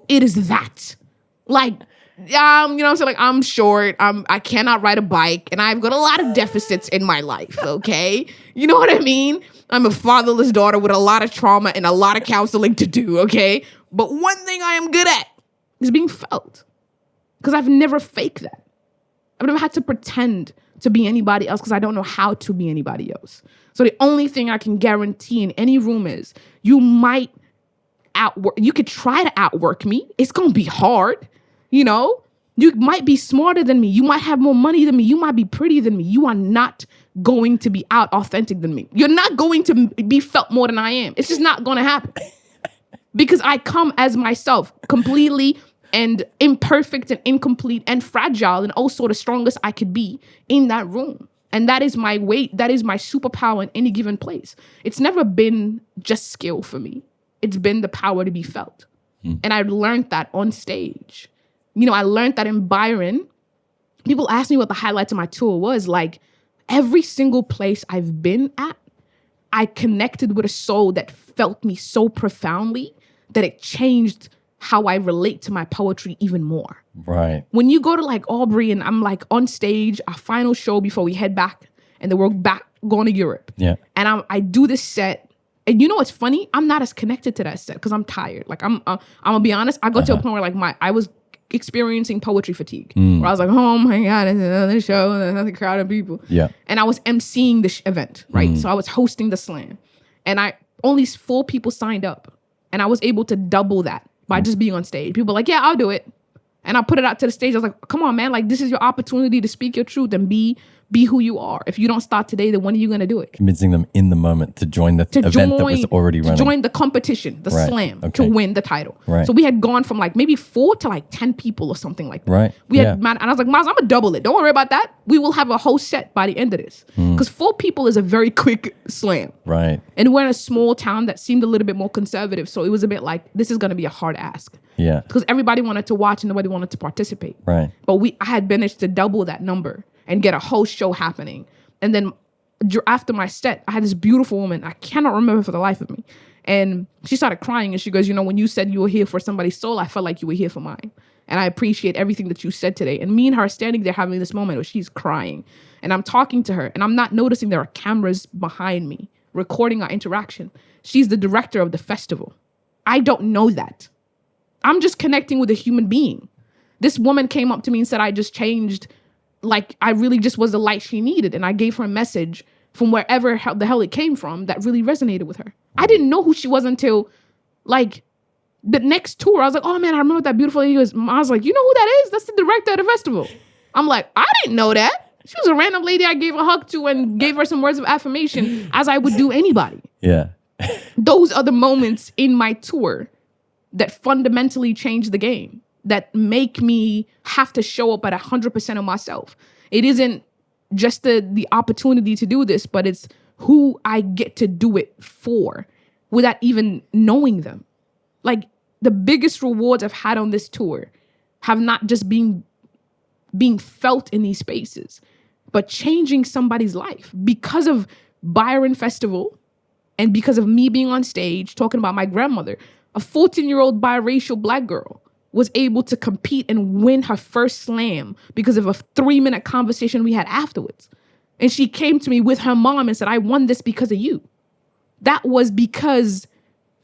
it is that. Like, you know what I'm saying? Like, I'm short. I cannot ride a bike. And I've got a lot of deficits in my life, okay? You know what I mean? I'm a fatherless daughter with a lot of trauma and a lot of counseling to do, okay? But one thing I am good at is being felt. Because I've never faked that. I've never had to pretend to be anybody else because I don't know how to be anybody else. So the only thing I can guarantee in any room is you could try to outwork me. It's going to be hard. You know, you might be smarter than me. You might have more money than me. You might be prettier than me. You are not going to be out authentic than me. You're not going to be felt more than I am. It's just not going to happen. Because I come as myself, completely and imperfect and incomplete and fragile and also the strongest I could be in that room. And that is my weight. That is my superpower in any given place. It's never been just skill for me. It's been the power to be felt. And I learned that on stage. You know, I learned that in Byron. People ask me what the highlights of my tour was. Like, every single place I've been at, I connected with a soul that felt me so profoundly that it changed how I relate to my poetry even more. Right. When you go to like Aubrey and I'm like on stage, our final show before we head back and then we're back going to Europe. Yeah. And I do this set. And you know what's funny? I'm not as connected to that set because I'm tired. Like, I'm gonna be honest. I got to a point where like I was experiencing poetry fatigue. Where I was like, oh my God, it's another show, another crowd of people. Yeah. And I was emceeing the event, right? So I was hosting the slam. And only 4 people signed up. And I was able to double that by just being on stage. People were like, yeah, I'll do it. And I put it out to the stage. I was like, come on, man. Like, this is your opportunity to speak your truth and be who you are. If you don't start today, then when are you going to do it? Convincing them in the moment to join the event that was already running. To join the competition, the slam, to win the title. Right. So we had gone from like maybe 4 to like 10 people or something like that. Right. And I was like, Miles, I'm going to double it. Don't worry about that. We will have a whole set by the end of this. Because 4 people is a very quick slam. Right. And we're in a small town that seemed a little bit more conservative. So it was a bit like, this is going to be a hard ask. Yeah. Because everybody wanted to watch and nobody wanted to participate. Right. But I had managed to double that number and get a whole show happening. And then after my set, I had this beautiful woman. I cannot remember for the life of me. And she started crying and she goes, when you said you were here for somebody's soul, I felt like you were here for mine. And I appreciate everything that you said today. And me and her are standing there having this moment where she's crying. And I'm talking to her and I'm not noticing there are cameras behind me recording our interaction. She's the director of the festival. I don't know that. I'm just connecting with a human being. This woman came up to me and said, I just changed. Like, I really just was the light she needed. And I gave her a message from wherever the hell it came from that really resonated with her. I didn't know who she was until, like, the next tour. I was like, oh, man, I remember that beautiful lady. I was like, you know who that is? That's the director of the festival. I'm like, I didn't know that. She was a random lady I gave a hug to and gave her some words of affirmation, as I would do anybody. Yeah. Those are the moments in my tour that fundamentally change the game, that make me have to show up at 100% of myself. It isn't just the opportunity to do this, but it's who I get to do it for without even knowing them. Like, the biggest rewards I've had on this tour have not just been being felt in these spaces, but changing somebody's life because of Byron Festival and because of me being on stage talking about my grandmother. A 14-year-old biracial Black girl was able to compete and win her first slam because of a 3-minute conversation we had afterwards. And she came to me with her mom and said, I won this because of you. That was because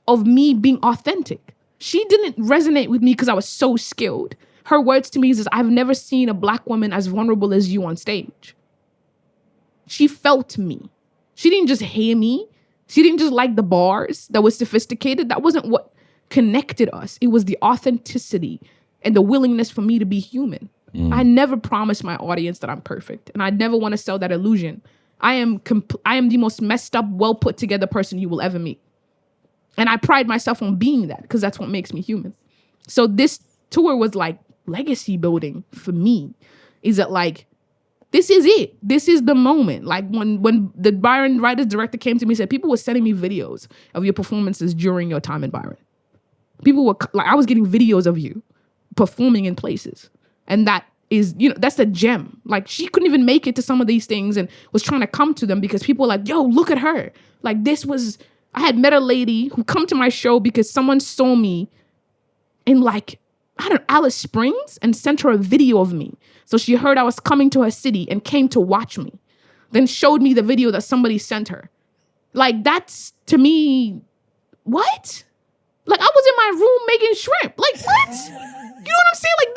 of me being authentic. She didn't resonate with me because I was so skilled. Her words to me is, I've never seen a Black woman as vulnerable as you on stage. She felt me. She didn't just hear me. She didn't just like the bars that was sophisticated. That wasn't what connected us. It was the authenticity and the willingness for me to be human. I never promised my audience that I'm perfect, and I never want to sell that illusion. I am the most messed up, well put together person you will ever meet. And I pride myself on being that because that's what makes me human. So this tour was like legacy building for me. Is that like, this is it. This is the moment. Like when the Byron Writers director came to me and said, people were sending me videos of your performances during your time in Byron. People were like, I was getting videos of you performing in places. And that is, that's the gem. Like, she couldn't even make it to some of these things and was trying to come to them because people were like, yo, look at her. Like, I had met a lady who come to my show because someone saw me in Alice Springs and sent her a video of me. So she heard I was coming to her city and came to watch me. Then showed me the video that somebody sent her. Like, that's, to me, what? Like, I was in my room making shrimp. Like, what? You know what I'm saying? Like,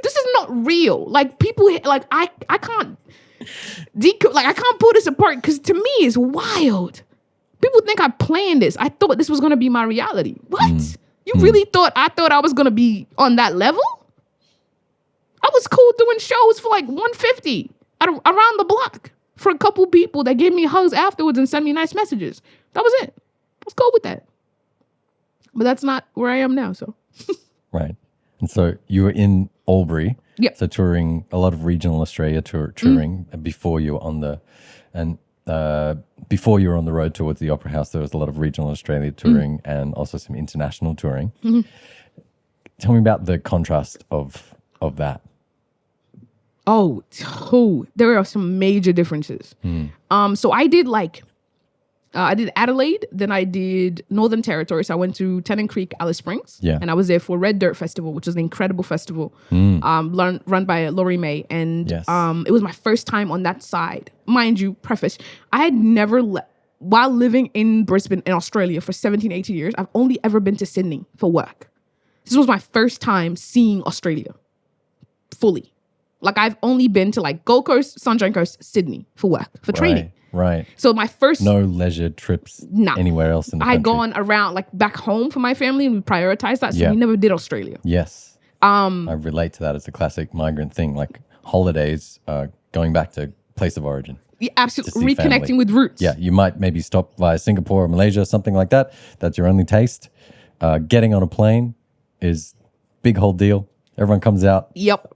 this is not real. Like, people, like, I can't decode, like, I can't pull this apart because to me it's wild. People think I planned this. I thought this was going to be my reality. What? You really thought I was going to be on that level? I was cool doing shows for like $150 around the block for a couple people that gave me hugs afterwards and sent me nice messages. That was it. I was cool with that. But that's not where I am now, so. Right. And so you were in Albury. Yeah. So touring a lot of regional Australia touring before you were on the before you were on the road towards the Opera House. There was a lot of regional Australia touring and also some international touring. Tell me about the contrast of that. Oh, there are some major differences. So I did I did Adelaide, then I did Northern Territory. So I went to Tennant Creek, Alice Springs. Yeah. And I was there for Red Dirt Festival, which is an incredible festival run by Laurie May. And Yes. It was my first time on that side. Mind you, preface, I had never, while living in Brisbane in Australia for 17, 18 years, I've only ever been to Sydney for work. This was my first time seeing Australia fully. Like, I've only been to Gold Coast, Sunshine Coast, Sydney for work, for training. Right. So my first... No leisure trips anywhere else in the country. I'd gone around back home for my family and we prioritized that. So we never did Australia. Yes. I relate to that. It's a classic migrant thing. Like holidays, going back to place of origin. Yeah, absolutely. Reconnecting with roots. Yeah. You might maybe stop via Singapore or Malaysia, something like that. That's your only taste. Getting on a plane is big whole deal. Everyone comes out. Yep.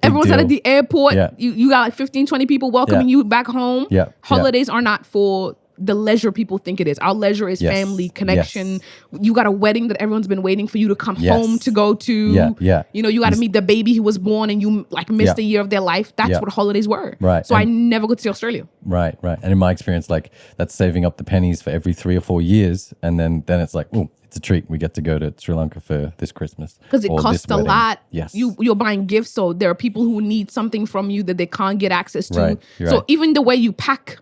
Everyone's out at the airport. Yeah. You got 15, 20 people welcoming you back home. Yeah. Holidays are not for the leisure people think it is. Our leisure is Yes. family, connection. Yes. You got a wedding that everyone's been waiting for you to come Yes. home to go to. Yeah. You know, you got to meet the baby who was born and you like missed Yeah. a year of their life. That's Yeah. what holidays were. Right. So I And- never got to see Australia. Right. And in my experience, like that's saving up the pennies for every 3 or 4 years. And then it's like, oh, it's a treat. We get to go to Sri Lanka for this Christmas. Because it or costs this a wedding. lot. Yes. You're buying gifts. So there are people who need something from you that they can't get access to. Right. You're So right. even the way you pack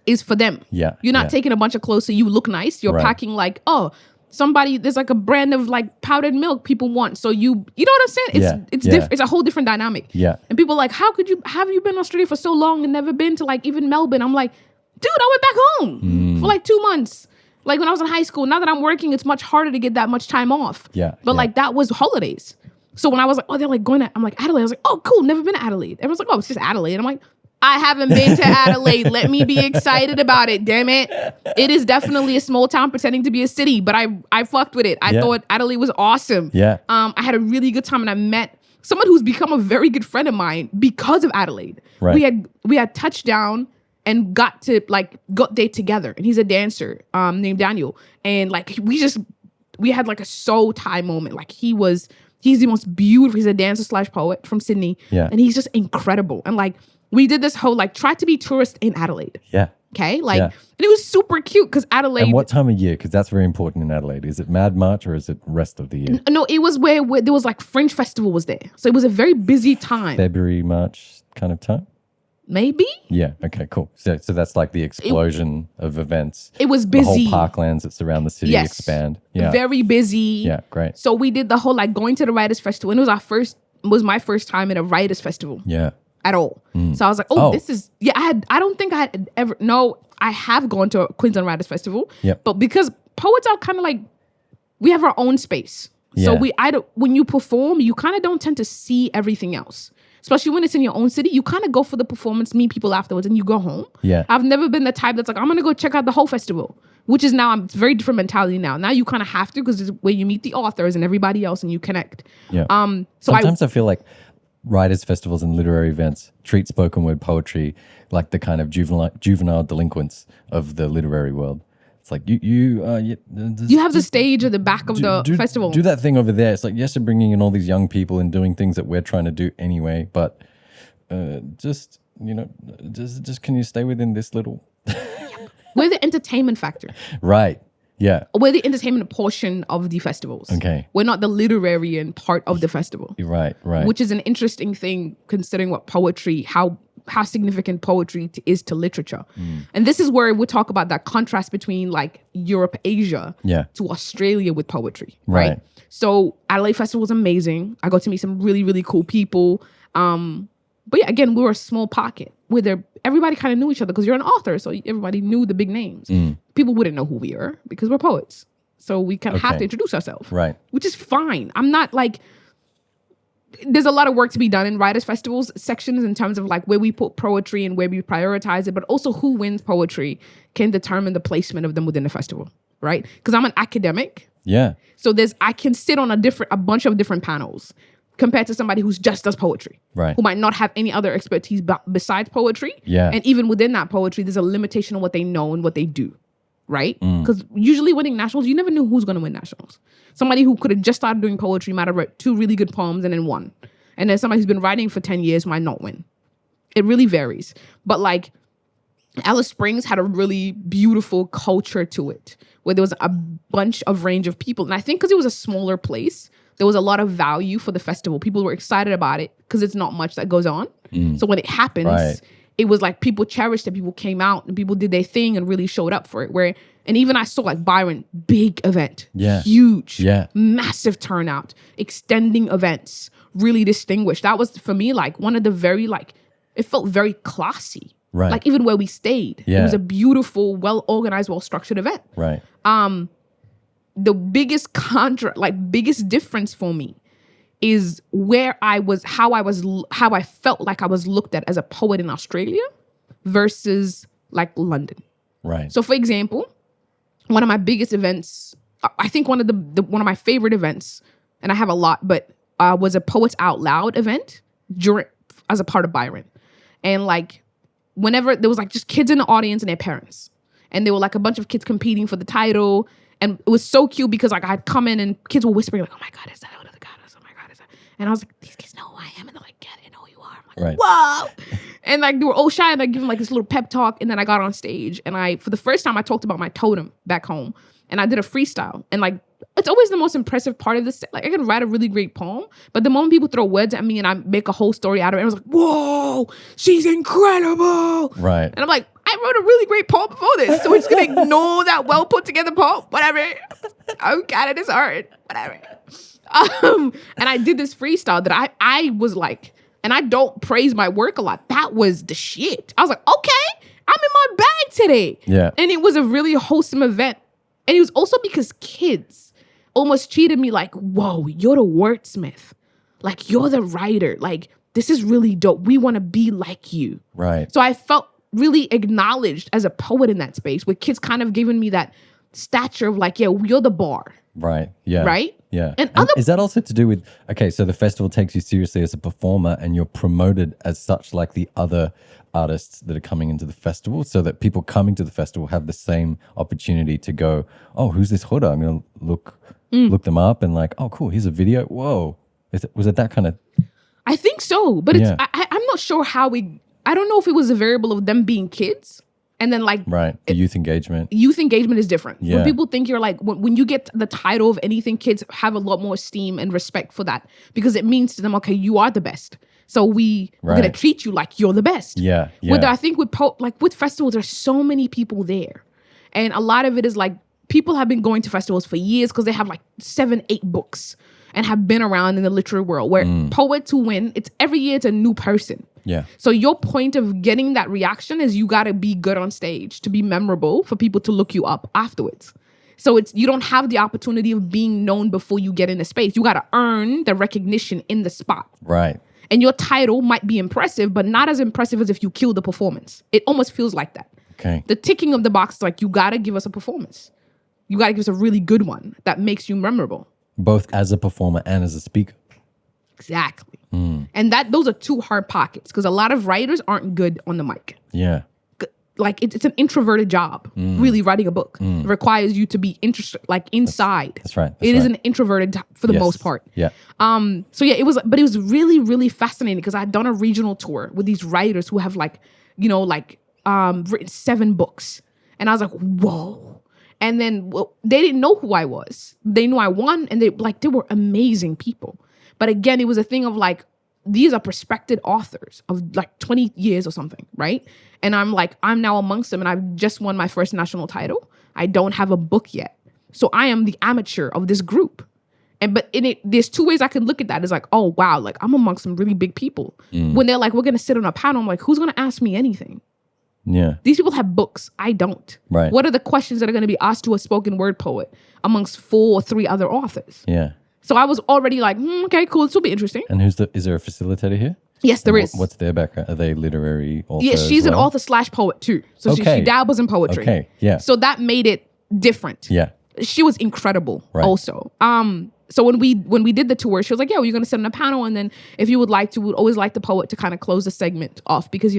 is for them. Yeah. You're not Yeah. taking a bunch of clothes so you look nice. You're Right. packing like, oh, there's like a brand of like powdered milk people want. So you know what I'm saying? It's Yeah. it's a whole different dynamic. Yeah. And people are like, how could you have you been in Australia for so long and never been to like even Melbourne? I'm like, dude, I went back home for like 2 months. Like when I was in high school. Now that I'm working, it's much harder to get that much time off. Yeah, But yeah. like that was holidays. So when I was like, oh, they're like going to, I'm like, Adelaide. I was like, oh, cool, never been to Adelaide. Everyone's like, oh, it's just Adelaide. I'm like, I haven't been to Adelaide. Let me be excited about it, damn it. It is definitely a small town pretending to be a city, but I fucked with it. I Yeah. thought Adelaide was awesome. Yeah. I had a really good time and I met someone who's become a very good friend of mine because of Adelaide. Right. We had touchdown and got there together. And he's a dancer named Daniel. And like we had like a soul tie moment. Like he's the most beautiful. He's a dancer / poet from Sydney. Yeah. And he's just incredible. And like we did this whole like try to be tourist in Adelaide. Yeah. Okay. Like Yeah. and it was super cute because Adelaide. And what time of year? Because that's very important in Adelaide. Is it Mad March or is it rest of the year? No, it was where there was like Fringe Festival was there. So it was a very busy time. February, March kind of time? Maybe. Yeah. Okay, cool. So that's like the explosion of events. It was The busy. whole parklands that surround the city Yes. expand. Yeah. Very busy. Yeah, great. So we did the whole like going to the Writers Festival. And it was my first time at a Writers Festival Yeah. at all. So I was like, Oh. this is, I don't think I had ever, no, I have gone to a Queensland Writers Festival. Yep. But because poets are kind of like, we have our own space. So Yeah. when you perform, you kind of don't tend to see everything else. Especially when it's in your own city, you kind of go for the performance, meet people afterwards, and you go home. Yeah. I've never been the type that's like, I'm going to go check out the whole festival, which is now, it's a very different mentality now. Now you kind of have to because it's where you meet the authors and everybody else and you connect. Yeah. So Sometimes I feel like writers' festivals and literary events treat spoken word poetry like the kind of juvenile delinquents of the literary world. It's like you have the stage at the back of the festival. Do that thing over there. It's like, yes, you're bringing in all these young people and doing things that we're trying to do anyway, but just can you stay within this little? We're the entertainment factor. Right. Yeah. We're the entertainment portion of the festivals. Okay. We're not the literary part of the festival. Right. Which is an interesting thing considering what poetry, how significant poetry is to literature. And this is where we talk about that contrast between like Europe, Asia to Australia with poetry, right? So Adelaide Festival was amazing. I got to meet some really, really cool people. But yeah, again, we were a small pocket where everybody kind of knew each other because you're an author. So everybody knew the big names. People wouldn't know who we are because we're poets. So we kind of have to introduce ourselves. Right. Which is fine. I'm not like, there's a lot of work to be done in writers' festivals sections in terms of like where we put poetry and where we prioritize it, but also who wins poetry can determine the placement of them within the festival, right? Because I'm an academic. Yeah. So I can sit on a bunch of different panels compared to somebody who's just does poetry. Right. Who might not have any other expertise besides poetry. Yeah. And even within that poetry, there's a limitation on what they know and what they do. Right? Because usually winning nationals, you never knew who's going to win nationals. Somebody who could have just started doing poetry might have written 2 really good poems and then won. And then somebody who's been writing for 10 years might not win. It really varies. But like Alice Springs had a really beautiful culture to it where there was a bunch of range of people. And I think because it was a smaller place, there was a lot of value for the festival. People were excited about it because it's not much that goes on. So when it happens, it was like people cherished it. People came out and people did their thing and really showed up for it. And even I saw like Byron, big event, huge, massive turnout, extending events, really distinguished. That was for me like one of the very like, it felt very classy. Right. Like even where we stayed, it was a beautiful, well-organized, well-structured event. Right. The biggest biggest difference for me is where I was, how I felt like I was looked at as a poet in Australia versus like London. Right. So for example, one of my biggest events, I think one of my favorite events, and I have a lot, but was a Poets Out Loud event as a part of Byron. And like whenever there was like just kids in the audience and their parents. And there were like a bunch of kids competing for the title. And it was so cute because like I'd come in and kids were whispering like, oh my God, is that Huda the Goddess? Oh my God, is that? And I was like, these kids know who I am. And they're like, yeah, they know who you are. I'm like, whoa. And like they were all shy and I give them like this little pep talk. And then I got on stage and for the first time I talked about my totem back home. And I did a freestyle. And like, it's always the most impressive part of this. Like I can write a really great poem, but the moment people throw words at me and I make a whole story out of it, I was like, whoa, she's incredible. Right. And I'm like, I wrote a really great poem before this. So we're just going to ignore that well put together poem. Whatever. I'm kind of this art. Whatever. And I did this freestyle that I was like, and I don't praise my work a lot. That was the shit. I was like, okay, I'm in my bag today. Yeah. And it was a really wholesome event. And it was also because kids almost treated me like, whoa, you're the wordsmith. Like, you're the writer. Like, this is really dope. We want to be like you. Right. So I felt really acknowledged as a poet in that space with kids kind of giving me that stature of like, yeah, you're the bar. Right. Yeah. Right? Yeah. And is that also to do with, okay, so the festival takes you seriously as a performer and you're promoted as such like the other artists that are coming into the festival, so that people coming to the festival have the same opportunity to go, oh, who's this Huda? I'm going to look them up and like, oh, cool, here's a video. Whoa. Was it that kind of? I think so. But it's I'm not sure how I don't know if it was a variable of them being kids. And then like the youth engagement. Youth engagement is different. Yeah. When people think you're like, when you get the title of anything, kids have a lot more esteem and respect for that because it means to them, okay, you are the best. So we're going to treat you like you're the best. Yeah. With I think with festivals, there's so many people there. And a lot of it is like people have been going to festivals for years because they have like 7, 8 books and have been around in the literary world where poets who win, it's every year it's a new person. Yeah. So your point of getting that reaction is you got to be good on stage to be memorable for people to look you up afterwards. So you don't have the opportunity of being known before you get in a space. You got to earn the recognition in the spot. Right. And your title might be impressive, but not as impressive as if you kill the performance. It almost feels like that. Okay. The ticking of the box is like, you got to give us a performance. You got to give us a really good one that makes you memorable. Both as a performer and as a speaker. Exactly. And those are 2 hard pockets because a lot of writers aren't good on the mic. Yeah. Like it's an introverted job, really writing a book. It requires you to be interested, like inside. That's right. It is an introverted for the most part. Yeah. So yeah, it was really, really fascinating because I'd done a regional tour with these writers who have written 7 books. And I was like, whoa. And then they didn't know who I was. They knew I won and they were amazing people. But again, it was a thing of like, these are prospective authors of like 20 years or something, right? And I'm now amongst them and I've just won my first national title. I don't have a book yet. So I am the amateur of this group. But there's 2 ways I can look at that. It's like, oh, wow, like I'm amongst some really big people. When they're like, we're going to sit on a panel, I'm like, who's going to ask me anything? Yeah. These people have books. I don't. Right. What are the questions that are going to be asked to a spoken word poet amongst 4 or 3 other authors? Yeah. So I was already like, okay, cool. This will be interesting. And is there a facilitator here? Yes, there is. What's their background? Are they literary authors? Yeah, she's an author / poet too. So she dabbles in poetry. Okay, yeah. So that made it different. Yeah. She was incredible also. So when we did the tour, she was like, yeah, well, you're going to sit on a panel. And then if you would like to, we'd always like the poet to kind of close the segment off because,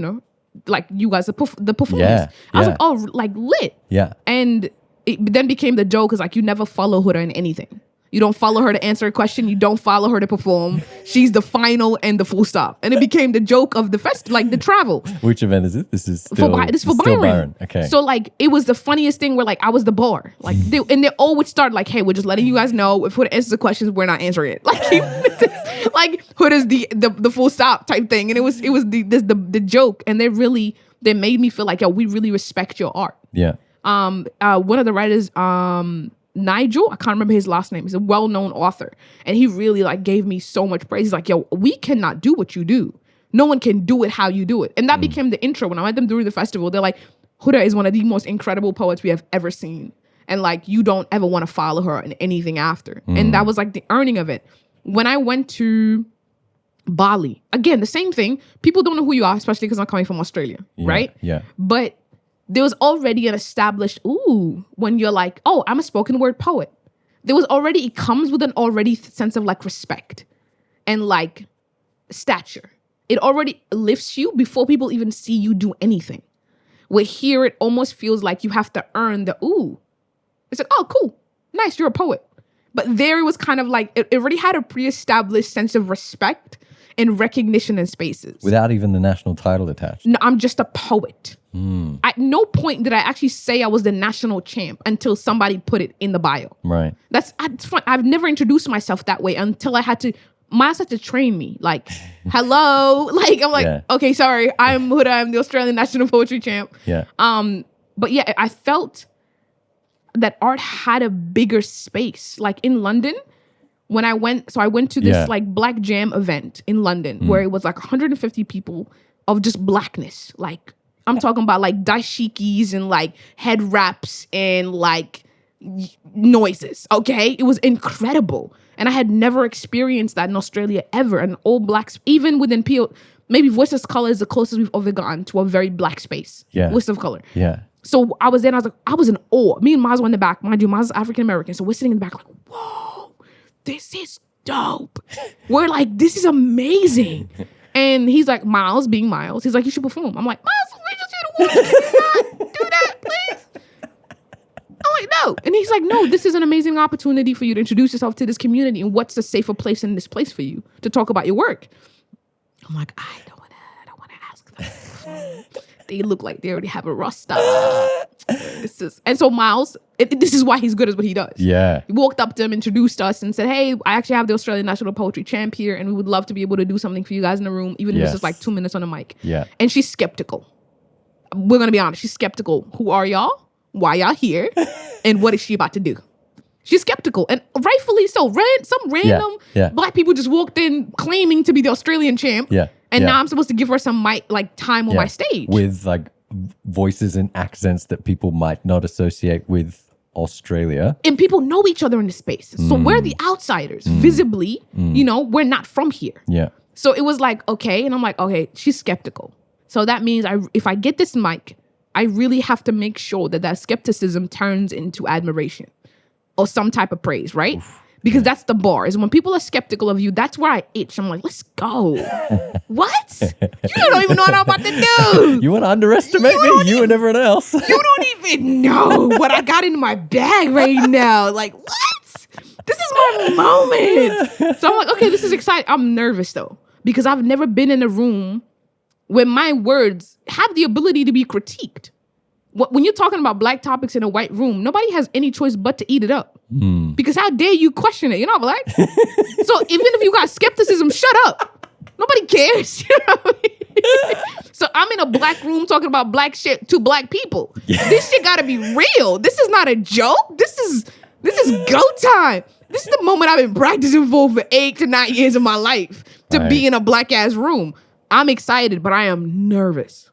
like you guys, the performance. Yeah, I was like, oh, like lit. Yeah. And it then became the joke is like, you never follow Huda in anything. You don't follow her to answer a question. You don't follow her to perform. She's the final and the full stop. And it became the joke of the the travel. Which event is it? This is for Byron. Okay. So like, it was the funniest thing where like, I was the bar. Like, they all would start like, hey, we're just letting you guys know if Huda answers the questions, we're not answering it. Like, Huda's the full stop type thing. And it was the joke. And they made me feel like, yo, we really respect your art. Yeah. One of the writers, Nigel, I can't remember his last name. He's a well-known author. And he really like gave me so much praise. He's like, yo, we cannot do what you do. No one can do it how you do it. And that became the intro. When I met them during the festival, they're like, Huda is one of the most incredible poets we have ever seen. And like, you don't ever want to follow her in anything after. And that was like the earning of it. When I went to Bali, again, the same thing. People don't know who you are, especially because I'm coming from Australia, right? Yeah. But there was already an established, when you're like, oh, I'm a spoken word poet. It comes with an already sense of like respect and like stature. It already lifts you before people even see you do anything. Where here it almost feels like you have to earn the ooh. It's like, oh, cool. Nice, you're a poet. But there it was kind of like, it already had a pre-established sense of respect and recognition in spaces. Without even the national title attached. No, I'm just a poet. At no point did I actually say I was the national champ until somebody put it in the bio. Right. It's fun. I've never introduced myself that way until Miles had to train me. Like, hello. Like, I'm like, okay, sorry. I'm Huda. I'm the Australian National Poetry Champ. Yeah. But yeah, I felt that art had a bigger space. Like in London, when I went to this like Black Jam event in London where it was like 150 people of just blackness. Like, I'm talking about like dashikis and like head wraps and like noises. Okay. It was incredible. And I had never experienced that in Australia ever. And all blacks, even within maybe Voices of Color is the closest we've ever gotten to a very black space. Yeah. Voices of Color. Yeah. So I was there and I was like, I was in awe. Me and Miles were in the back. Mind you, Miles is African American. So we're sitting in the back like, whoa, this is dope. We're like, this is amazing. And he's like, Miles, being Miles, he's like, you should perform. I'm like, Miles, we just here to watch. Can you not do that, please? I'm like, no. And he's like, no, this is an amazing opportunity for you to introduce yourself to this community. And what's a safer place in this place for you to talk about your work? I'm like, I don't want to ask them. They look like they already have a roster. And so Miles, this is why he's good at what he does. Yeah. He walked up to him, introduced us, and said, hey, I actually have the Australian National Poetry Champ here, and we would love to be able to do something for you guys in the room, even if it's just like 2 minutes on a mic. Yeah. And she's skeptical. We're going to be honest. She's skeptical. Who are y'all? Why y'all here? And what is she about to do? She's skeptical, and rightfully so. Some random black people just walked in claiming to be the Australian champ. Yeah. And now I'm supposed to give her some time on my stage. With like voices and accents that people might not associate with Australia. And people know each other in the space. So we're the outsiders. Visibly, we're not from here. Yeah. So it was like, okay. And I'm like, okay, she's skeptical. So that means if I get this mic, I really have to make sure that skepticism turns into admiration or some type of praise, right? Oof. Because that's the bar. Is when people are skeptical of you, that's where I itch. I'm like, let's go. What? You don't even know what I'm about to do. You want to underestimate me? You and everyone else. You don't even know what I got in my bag right now. Like, what? This is my moment. So I'm like, okay, this is exciting. I'm nervous though, because I've never been in a room where my words have the ability to be critiqued. When you're talking about black topics in a white room, nobody has any choice but to eat it up. Because how dare you question it? You're not black. So even if you got skepticism, shut up. Nobody cares. You know what I mean? So I'm in a black room talking about black shit to black people. Yeah. This shit gotta be real. This is not a joke. This is go time. This is the moment I've been practicing for 8 to 9 years of my life to be in a black ass room. I'm excited, but I am nervous.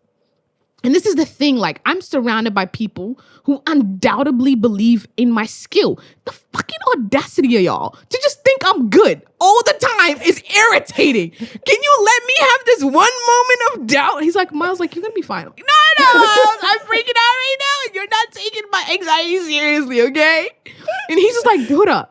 And this is the thing, like, I'm surrounded by people who undoubtedly believe in my skill. The fucking audacity of y'all to just think I'm good all the time is irritating. Can you let me have this one moment of doubt? He's like, Miles, like, you're going to be fine. I'm like, no, I'm freaking out right now. And you're not taking my anxiety seriously, okay? And he's just like, Huda,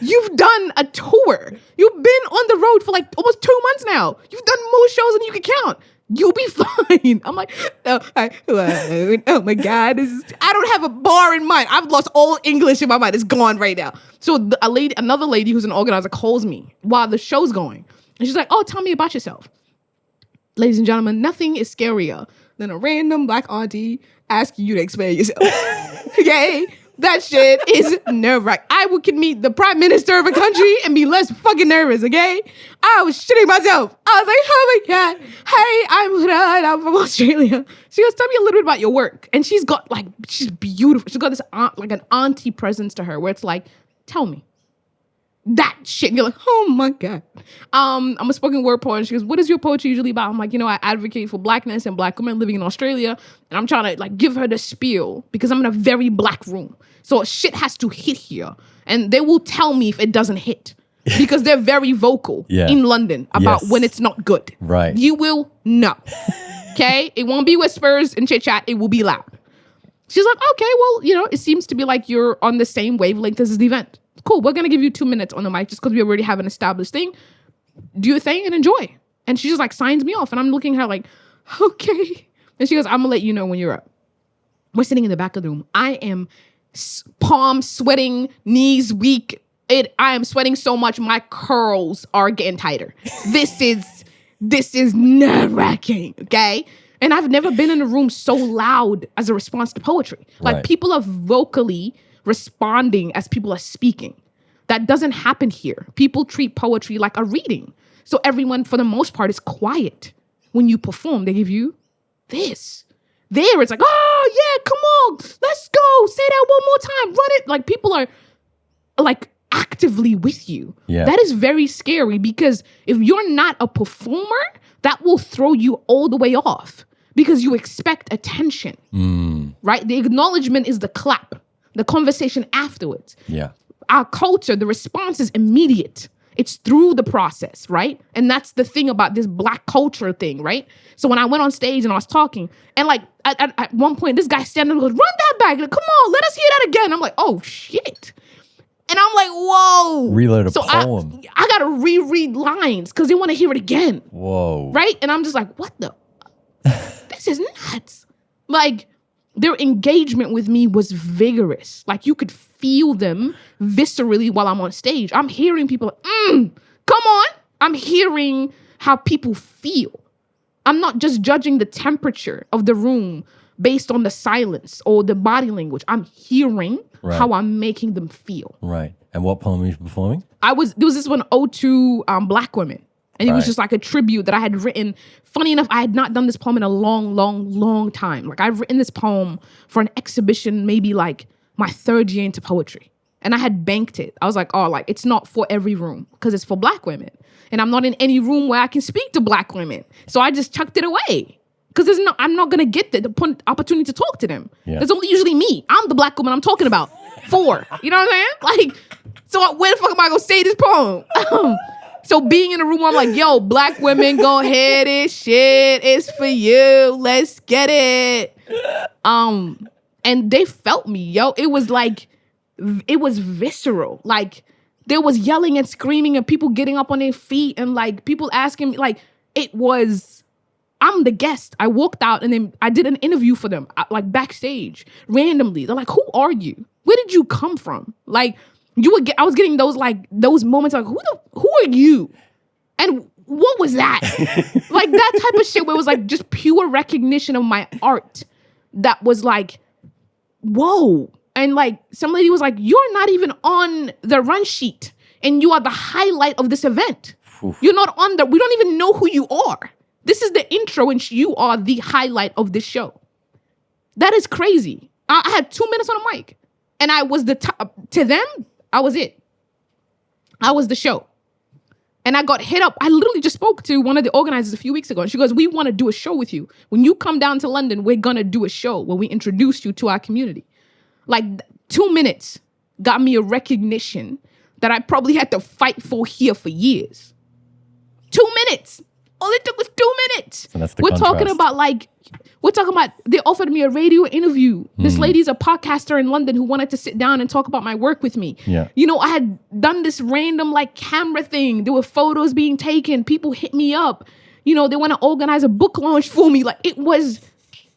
you've done a tour. You've been on the road for like almost 2 months now. You've done more shows than you can count. You'll be fine. I'm like, oh my God. I don't have a bar in mind. I've lost all English in my mind. It's gone right now. So another lady who's an organizer calls me while the show's going. And she's like, oh, tell me about yourself. Ladies and gentlemen, nothing is scarier than a random black auntie asking you to explain yourself. Okay? That shit is nerve-wracking. I could meet the prime minister of a country and be less fucking nervous, okay? I was shitting myself. I was like, oh my God. Hey, I'm Huda and I'm from Australia. She goes, tell me a little bit about your work. And she's beautiful. She's got this an auntie presence to her where it's like, tell me. That shit. You're like, oh my God. I'm a spoken word poet. And she goes, what is your poetry usually about? I'm like, I advocate for blackness and black women living in Australia. And I'm trying to give her the spiel because I'm in a very black room. So shit has to hit here. And they will tell me if it doesn't hit. Because they're very vocal in London about when it's not good. Right. You will know. Okay? It won't be whispers and chit chat. It will be loud. She's like, okay, well, it seems to be like you're on the same wavelength as the event. Cool, we're going to give you 2 minutes on the mic just because we already have an established thing. Do your thing and enjoy. And she just signs me off. And I'm looking at her like, okay. And she goes, I'm going to let you know when you're up. We're sitting in the back of the room. I am palms sweating, knees weak. I am sweating so much, my curls are getting tighter. This is nerve-wracking, okay? And I've never been in a room so loud as a response to poetry. Like, people are vocally responding as people are speaking. That doesn't happen here. People treat poetry like a reading. So everyone, for the most part, is quiet. When you perform, they give you this. There, it's like, oh, yeah, come on, let's go. Say that one more time. Run it. Like, people are, like, actively with you. Yeah. That is very scary, because if you're not a performer, that will throw you all the way off, because you expect attention, right? The acknowledgement is the clap, the conversation afterwards. Yeah. Our culture, the response is immediate. It's through the process, right? And that's the thing about this Black culture thing, right? So when I went on stage and I was talking, and like at one point, this guy standing and goes, run that back. Like, come on, let us hear that again. I'm like, oh shit. And I'm like, whoa. Reload a poem. I got to reread lines because they want to hear it again. Whoa. Right? And I'm just like, what the? This is nuts. Like, their engagement with me was vigorous. Like, you could feel them viscerally while I'm on stage. I'm hearing people, come on. I'm hearing how people feel. I'm not just judging the temperature of the room based on the silence or the body language. I'm hearing how I'm making them feel. Right. And what poem were you performing? There was this one, Ode to Black Women. And it was just like a tribute that I had written. Funny enough, I had not done this poem in a long, long, long time. Like, I've written this poem for an exhibition, maybe like my 3rd year into poetry. And I had banked it. I was like, oh, like, it's not for every room because it's for Black women. And I'm not in any room where I can speak to Black women. So I just chucked it away. Because I'm not going to get the opportunity to talk to them. Yeah. There's only usually me. I'm the Black woman I'm talking about. 4. You know what I'm saying? Like, so where the fuck am I going to say this poem? So being in a room where I'm like, yo, Black women, go ahead, this shit is for you. Let's get it. And they felt me, yo. It was like, it was visceral. Like, there was yelling and screaming and people getting up on their feet and like people asking me, like, it was, I'm the guest. I walked out and then I did an interview for them, like backstage, randomly. They're like, who are you? Where did you come from? Like, I was getting those moments like, who are you? And what was that? Like, that type of shit where it was like just pure recognition of my art that was like, whoa. And like, some lady was like, you're not even on the run sheet and you are the highlight of this event. Oof. You're not on we don't even know who you are. This is the intro and you are the highlight of this show. That is crazy. I had 2 minutes on a mic and I was the top. To them, I was it. I was the show. And I got hit up. I literally just spoke to one of the organizers a few weeks ago. And she goes, we want to do a show with you. When you come down to London, we're going to do a show where we introduce you to our community. Like, 2 minutes got me a recognition that I probably had to fight for here for years. 2 minutes. All it took was 2 minutes. So that's the We're contrast. talking about, they offered me a radio interview. This lady's a podcaster in London who wanted to sit down and talk about my work with me. Yeah. You know, I had done this random like camera thing. There were photos being taken. People hit me up. You know, they want to organize a book launch for me. Like, it was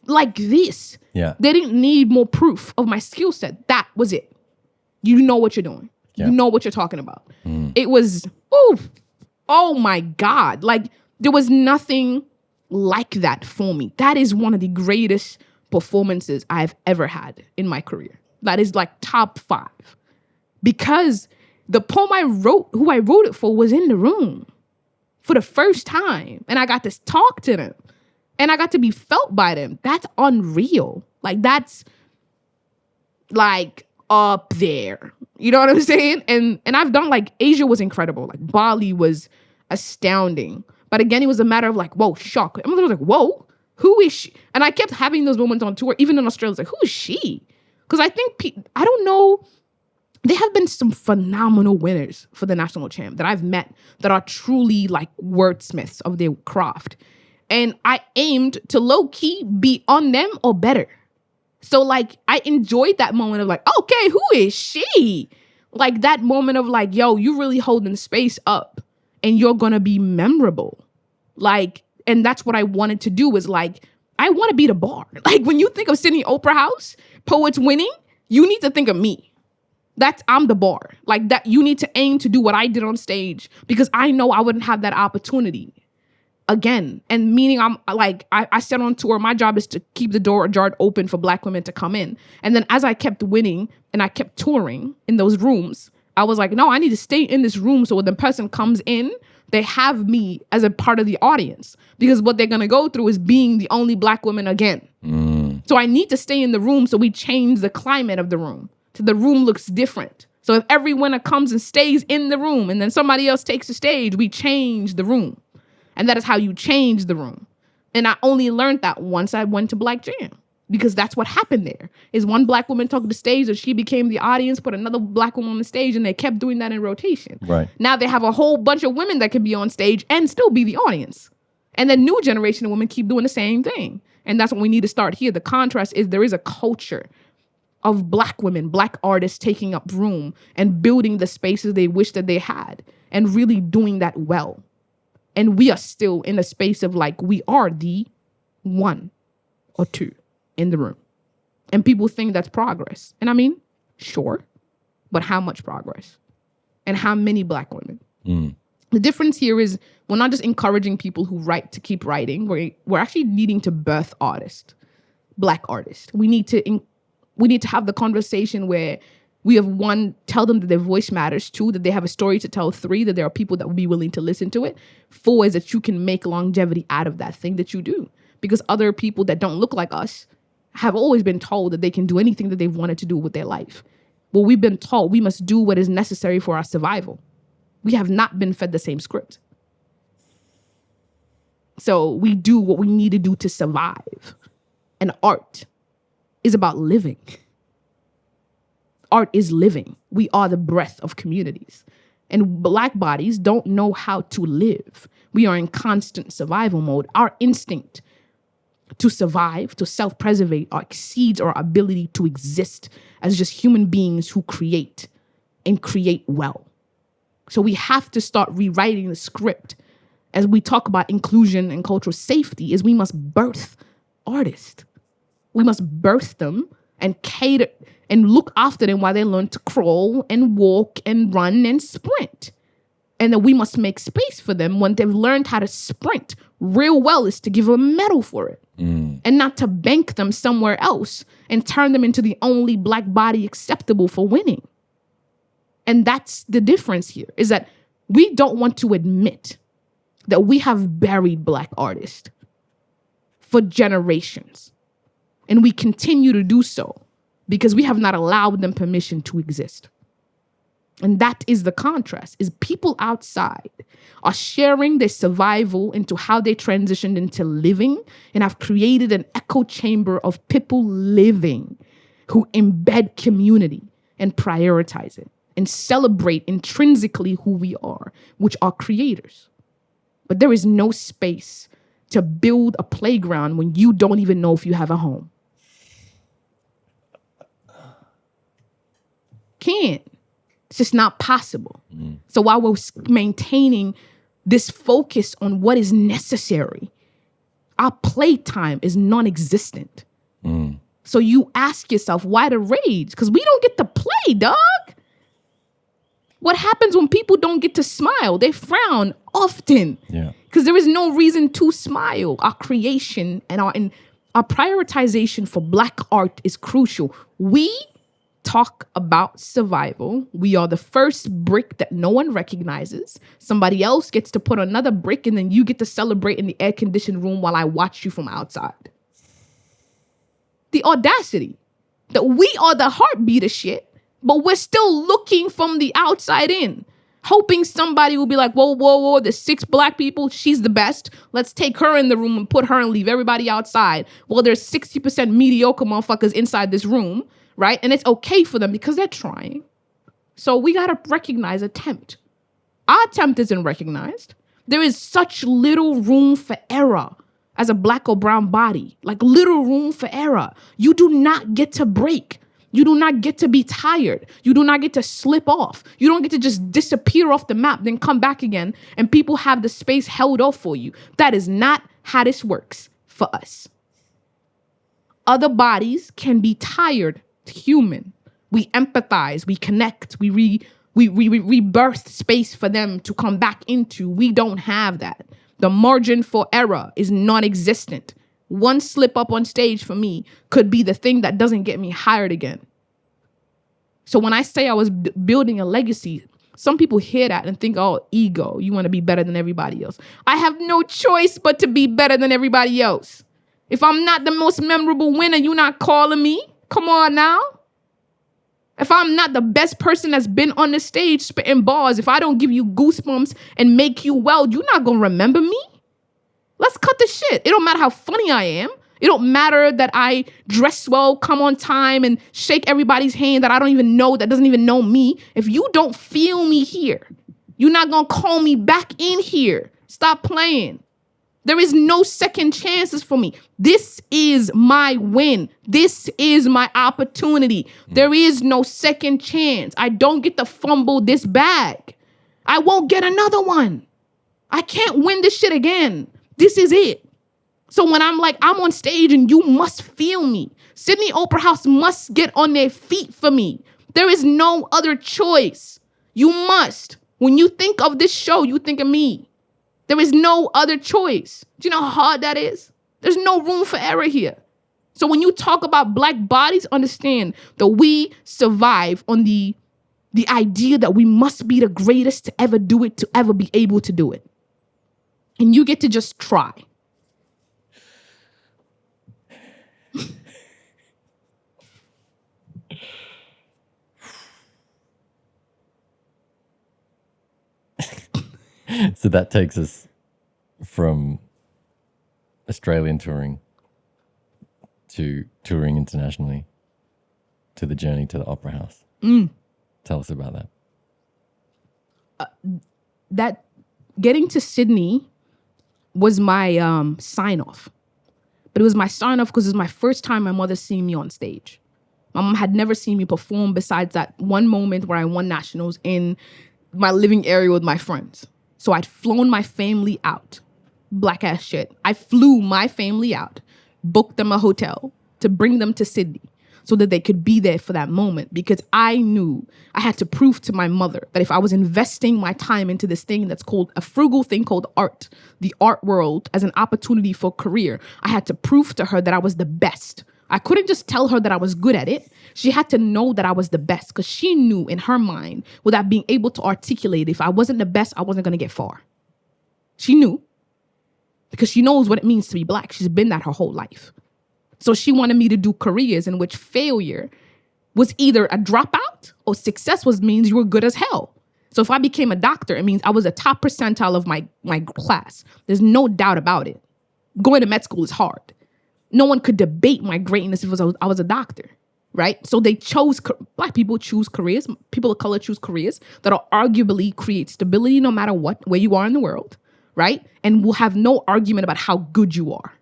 like this. Yeah. They didn't need more proof of my skill set. That was it. You know what you're doing. Yeah. You know what you're talking about. It was, oh my God. Like, there was nothing like that for me. That is one of the greatest performances I've ever had in my career. That is like top 5. Because the poem who I wrote it for was in the room for the first time. And I got to talk to them. And I got to be felt by them. That's unreal. Like, that's like up there. You know what I'm saying? And I've done like, Asia was incredible. Like, Bali was astounding. But again, it was a matter of like, whoa, shock. I was like, whoa, who is she? And I kept having those moments on tour, even in Australia. It's like, who is she? Because I think, I don't know, there have been some phenomenal winners for the national champ that I've met that are truly like wordsmiths of their craft. And I aimed to low-key be on them or better. So like, I enjoyed that moment of like, okay, who is she? Like, that moment of like, yo, you really holding space up. And you're going to be memorable. Like, and that's what I wanted to do was like, I want to be the bar. Like when you think of Sydney Opera House, poets winning, you need to think of me. I'm the bar. Like that, you need to aim to do what I did on stage because I know I wouldn't have that opportunity again. And meaning I said on tour, my job is to keep the door ajar open for Black women to come in. And then as I kept winning and I kept touring in those rooms, I was like, no, I need to stay in this room so when the person comes in, they have me as a part of the audience because what they're going to go through is being the only Black woman again. So I need to stay in the room so we change the climate of the room. So the room looks different. So if every winner comes and stays in the room and then somebody else takes the stage, we change the room. And that is how you change the room. And I only learned that once I went to Black Jam. Because that's what happened there. Is one Black woman took the stage and she became the audience, put another Black woman on the stage, and they kept doing that in rotation. Right. Now they have a whole bunch of women that can be on stage and still be the audience. And the new generation of women keep doing the same thing. And that's what we need to start here. The contrast is there is a culture of Black women, Black artists taking up room and building the spaces they wish that they had and really doing that well. And we are still in a space of like, we are the one or two in the room. And people think that's progress. And I mean, sure, but how much progress? And how many Black women? The difference here is we're not just encouraging people who write to keep writing. We're actually needing to birth artists, Black artists. We need to have the conversation where we have one, tell them that their voice matters. Two, that they have a story to tell. Three, that there are people that will be willing to listen to it. Four is that you can make longevity out of that thing that you do. Because other people that don't look like us have always been told that they can do anything that they've wanted to do with their life. Well, we've been told we must do what is necessary for our survival. We have not been fed the same script. So we do what we need to do to survive. And art is about living. Art is living. We are the breath of communities. And Black bodies don't know how to live. We are in constant survival mode. Our instinct to survive, to self-preservate, exceeds our ability to exist as just human beings who create and create well. So we have to start rewriting the script as we talk about inclusion and cultural safety, is we must birth artists. We must birth them and cater and look after them while they learn to crawl and walk and run and sprint. And then we must make space for them when they've learned how to sprint real well is to give them a medal for it. And not to bank them somewhere else and turn them into the only Black body acceptable for winning. And that's the difference here, is that we don't want to admit that we have buried Black artists for generations. And we continue to do so because we have not allowed them permission to exist. And that is the contrast, is people outside are sharing their survival into how they transitioned into living and have created an echo chamber of people living who embed community and prioritize it and celebrate intrinsically who we are, which are creators. But there is no space to build a playground when you don't even know if you have a home. Can't. It's just not possible. So while we're maintaining this focus on what is necessary, our playtime is non-existent. So you ask yourself, why the rage? Because we don't get to play, dog. What happens when people don't get to smile? They frown often. Yeah. Because there is no reason to smile. Our creation and our prioritization for Black art is crucial. We talk about survival. We are the first brick that no one recognizes. Somebody else gets to put another brick and then you get to celebrate in the air-conditioned room while I watch you from outside. The audacity that we are the heartbeat of shit, but we're still looking from the outside in, hoping somebody will be like, whoa, there's 6 Black people. She's the best. Let's take her in the room and put her and leave everybody outside. Well, there's 60% mediocre motherfuckers inside this room. Right? And it's okay for them because they're trying. So we got to recognize attempt. Our attempt isn't recognized. There is such little room for error as a Black or brown body. Like little room for error. You do not get to break. You do not get to be tired. You do not get to slip off. You don't get to just disappear off the map, then come back again, and people have the space held off for you. That is not how this works for us. Other bodies can be tired. It's human. We empathize, we connect, we rebirth space for them to come back into. We don't have that. The margin for error is non-existent. One slip up on stage for me could be the thing that doesn't get me hired again. So when I say I was building a legacy, some people hear that and think, oh, ego, you want to be better than everybody else. I have no choice but to be better than everybody else. If I'm not the most memorable winner, you're not calling me. Come on now. If I'm not the best person that's been on the stage spitting bars, if I don't give you goosebumps and make you weld, you're not going to remember me. Let's cut the shit. It don't matter how funny I am. It don't matter that I dress well, come on time, and shake everybody's hand that I don't even know, that doesn't even know me. If you don't feel me here, you're not going to call me back in here. Stop playing. There is no second chances for me. This is my win. This is my opportunity. There is no second chance. I don't get to fumble this bag. I won't get another one. I can't win this shit again. This is it. So when I'm like, I'm on stage and you must feel me. Sydney Opera House must get on their feet for me. There is no other choice. You must. When you think of this show, you think of me. There is no other choice. Do you know how hard that is? There's no room for error here. So when you talk about Black bodies, understand that we survive on the idea that we must be the greatest to ever do it, to ever be able to do it. And you get to just try. So that takes us from Australian touring to touring internationally to the journey to the Opera House. Tell us about that. That getting to Sydney was my sign-off. But it was my sign-off because it was my first time my mother seeing me on stage. My mom had never seen me perform besides that one moment where I won nationals in my living area with my friends. So I'd flown my family out. Black ass shit. I flew my family out, booked them a hotel to bring them to Sydney so that they could be there for that moment, because I knew I had to prove to my mother that if I was investing my time into this thing that's called a frugal thing called art, the art world, as an opportunity for career, I had to prove to her that I was the best. I couldn't just tell her that I was good at it. She had to know that I was the best, because she knew in her mind, without being able to articulate, if I wasn't the best, I wasn't going to get far. She knew, because she knows what it means to be Black. She's been that her whole life. So she wanted me to do careers in which failure was either a dropout or success means you were good as hell. So if I became a doctor, it means I was a top percentile of my class. There's no doubt about it. Going to med school is hard. No one could debate my greatness if I was a doctor, right? So they chose, Black people choose careers, people of color choose careers that'll arguably create stability no matter what, where you are in the world, right? And we'll have no argument about how good you are.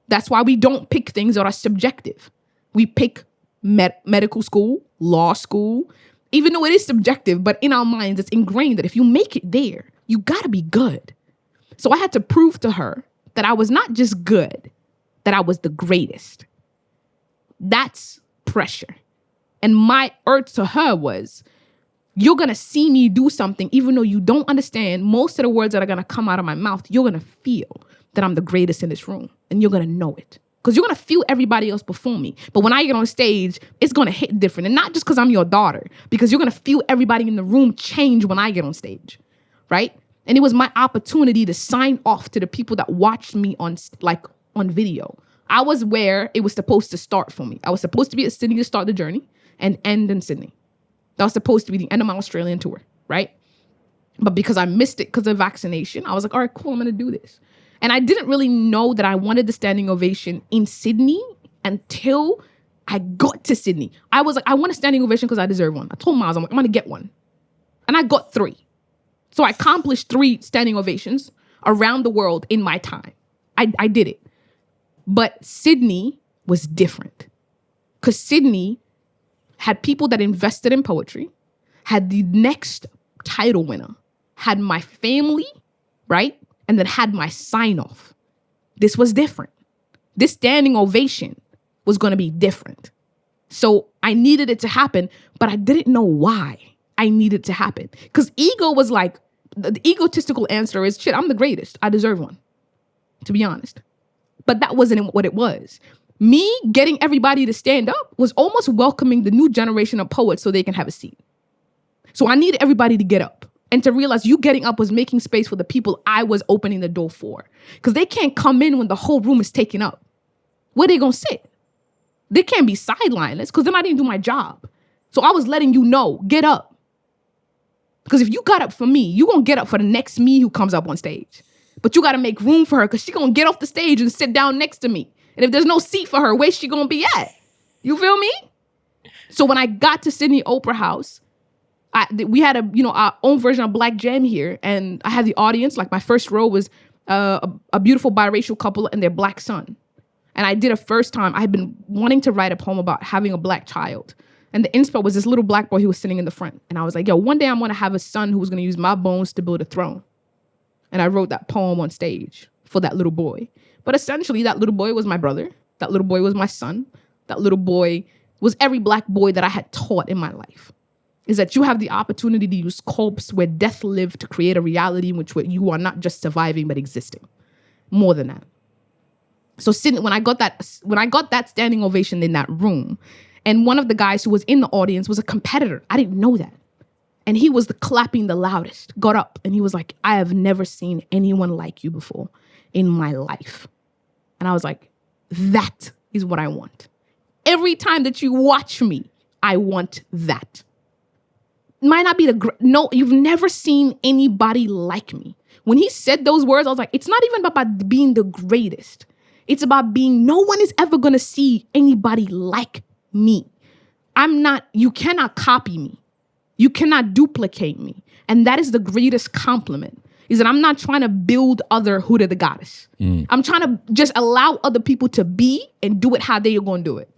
That's why we don't pick things that are subjective. We pick medical school, law school, even though it is subjective, but in our minds, it's ingrained that if you make it there, you gotta be good. So I had to prove to her that I was not just good, that I was the greatest. That's pressure. And my urge to her was, you're gonna see me do something, even though you don't understand most of the words that are gonna come out of my mouth, you're gonna feel that I'm the greatest in this room. And you're going to know it. Because you're going to feel everybody else before me. But when I get on stage, it's going to hit different. And not just because I'm your daughter. Because you're going to feel everybody in the room change when I get on stage. Right? And it was my opportunity to sign off to the people that watched me on video. I was where it was supposed to start for me. I was supposed to be at Sydney to start the journey and end in Sydney. That was supposed to be the end of my Australian tour. Right? But because I missed it because of vaccination, I was like, all right, cool, I'm going to do this. And I didn't really know that I wanted the standing ovation in Sydney until I got to Sydney. I was like, I want a standing ovation because I deserve one. I told Miles, I'm going to get one. And I got 3. So I accomplished 3 standing ovations around the world in my time. I did it. But Sydney was different. Because Sydney had people that invested in poetry, had the next title winner, had my family, right? And then had my sign off. This was different. This standing ovation was going to be different. So I needed it to happen, but I didn't know why I needed to happen. Because ego was like, the egotistical answer is, shit, I'm the greatest. I deserve one, to be honest. But that wasn't what it was. Me getting everybody to stand up was almost welcoming the new generation of poets so they can have a seat. So I needed everybody to get up and to realize you getting up was making space for the people I was opening the door for. Because they can't come in when the whole room is taken up. Where they going to sit? They can't be sideliners because then I didn't do my job. So I was letting you know, get up. Because if you got up for me, you going to get up for the next me who comes up on stage. But you got to make room for her because she going to get off the stage and sit down next to me. And if there's no seat for her, where's she going to be at? You feel me? So when I got to Sydney Opera House, we had our own version of Black Jam here. And I had the audience, like my first row was a beautiful biracial couple and their Black son. And I did a first time. I had been wanting to write a poem about having a Black child. And the inspo was this little Black boy who was sitting in the front. And I was like, yo, one day I'm going to have a son who's going to use my bones to build a throne. And I wrote that poem on stage for that little boy. But essentially, that little boy was my brother. That little boy was my son. That little boy was every Black boy that I had taught in my life. Is that you have the opportunity to use corpse where death lived to create a reality in which you are not just surviving, but existing. More than that. So when I got that standing ovation in that room, and one of the guys who was in the audience was a competitor. I didn't know that. And he was clapping the loudest, got up, and he was like, I have never seen anyone like you before in my life. And I was like, that is what I want. Every time that you watch me, I want that. Might not be no, you've never seen anybody like me. When he said those words, I was like, it's not even about being the greatest. It's about being, no one is ever going to see anybody like me. You cannot copy me. You cannot duplicate me. And that is the greatest compliment, is that I'm not trying to build other Huda the Goddess. I'm trying to just allow other people to be and do it how they're going to do it.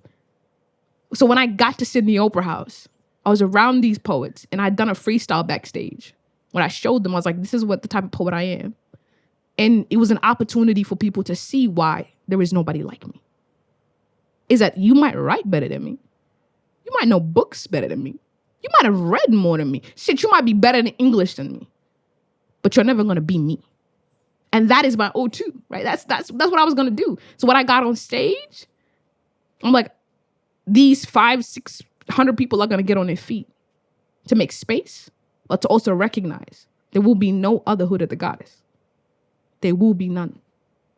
So when I got to Sydney Opera House, I was around these poets and I'd done a freestyle backstage. When I showed them, I was like, this is what the type of poet I am. And it was an opportunity for people to see why there is nobody like me. Is that you might write better than me. You might know books better than me. You might have read more than me. Shit, you might be better in English than me. But you're never going to be me. And that is my O2, right? That's what I was going to do. So when I got on stage, I'm like, these 500-600 people are going to get on their feet to make space, but to also recognize there will be no other Huda the Goddess. There will be none.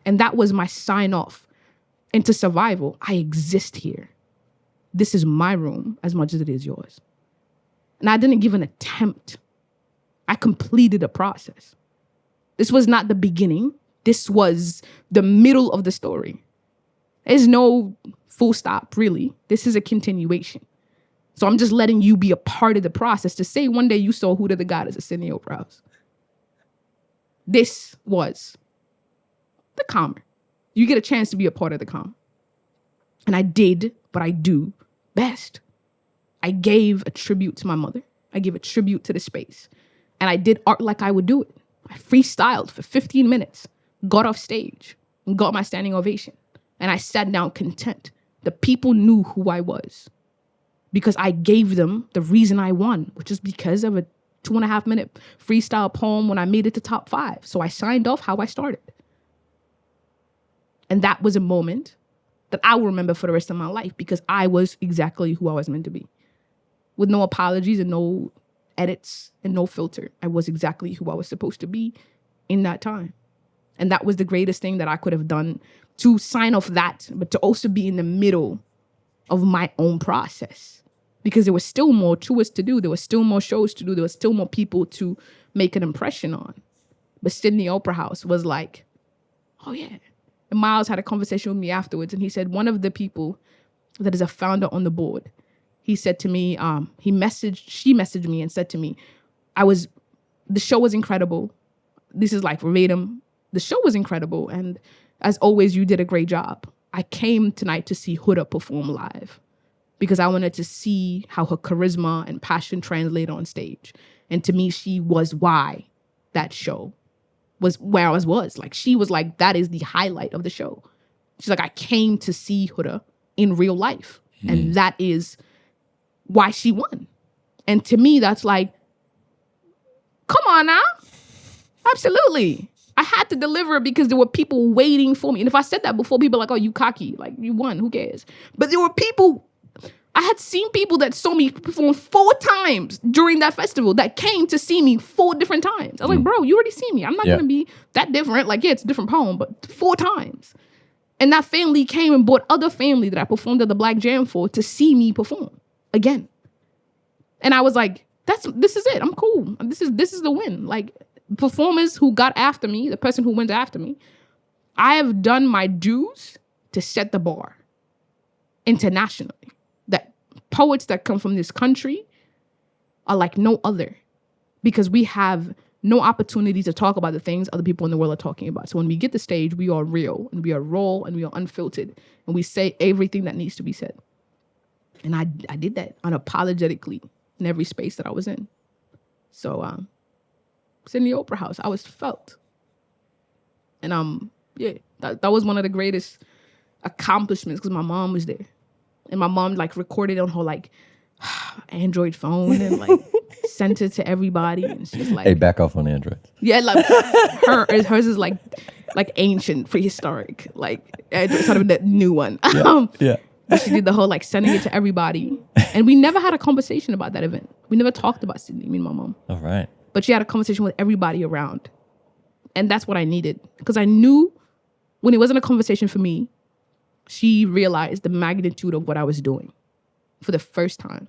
And that was my sign off into survival. I exist here. This is my room as much as it is yours. And I didn't give an attempt. I completed a process. This was not the beginning. This was the middle of the story. There's no full stop, really. This is a continuation. So I'm just letting you be a part of the process to say one day you saw Huda the Goddess at Sydney Opera House. This was the calmer. You get a chance to be a part of the calm. And I did what I do best. I gave a tribute to my mother. I gave a tribute to the space. And I did art like I would do it. I freestyled for 15 minutes, got off stage, and got my standing ovation. And I sat down content. The people knew who I was because I gave them the reason I won, which is because of a 2.5 minute freestyle poem when I made it to top 5. So I signed off how I started. And that was a moment that I will remember for the rest of my life because I was exactly who I was meant to be. With no apologies and no edits and no filter. I was exactly who I was supposed to be in that time. And that was the greatest thing that I could have done to sign off that, but to also be in the middle of my own process. Because there was still more tours to do. There was still more shows to do. There was still more people to make an impression on. But Sydney Opera House was like, oh yeah. And Miles had a conversation with me afterwards. And he said, one of the people that is a founder on the board, he said to me, she messaged me and said to me, the show was incredible. This is like verbatim. The show was incredible. And as always, you did a great job. I came tonight to see Huda perform live because I wanted to see how her charisma and passion translate on stage. And to me, she was why that show was where I was. Like, she was like, that is the highlight of the show. She's like, I came to see Huda in real life. And that is why she won. And to me, that's like, come on now. Absolutely. I had to deliver because there were people waiting for me. And if I said that before, people were like, oh, you cocky. Like, you won. Who cares? But there were people, I had seen people that saw me perform 4 times during that festival that came to see me 4 different times. I was like, bro, you already see me. I'm not going to be that different. Like, yeah, it's a different poem, but 4 times. And that family came and brought other family that I performed at the Black Jam for to see me perform again. And I was like, this is it. I'm cool. This is the win. Like, performers who got after me, the person who went after me, I have done my dues to set the bar internationally. That poets that come from this country are like no other, because we have no opportunity to talk about the things other people in the world are talking about. So when we get the stage, we are real and we are raw and we are unfiltered and we say everything that needs to be said. And I did that unapologetically in every space that I was in. So it's in the Opera House. I was felt. And that was one of the greatest accomplishments because my mom was there. And my mom like recorded on her like Android phone and like sent it to everybody. And she's like, hey, back off on Android. Yeah, like hers is like ancient, prehistoric, like sort of that new one. Yeah. But she did the whole like sending it to everybody. And we never had a conversation about that event. We never talked about Sydney, me and my mom. All right. But she had a conversation with everybody around. And that's what I needed. Because I knew when it wasn't a conversation for me, she realized the magnitude of what I was doing for the first time.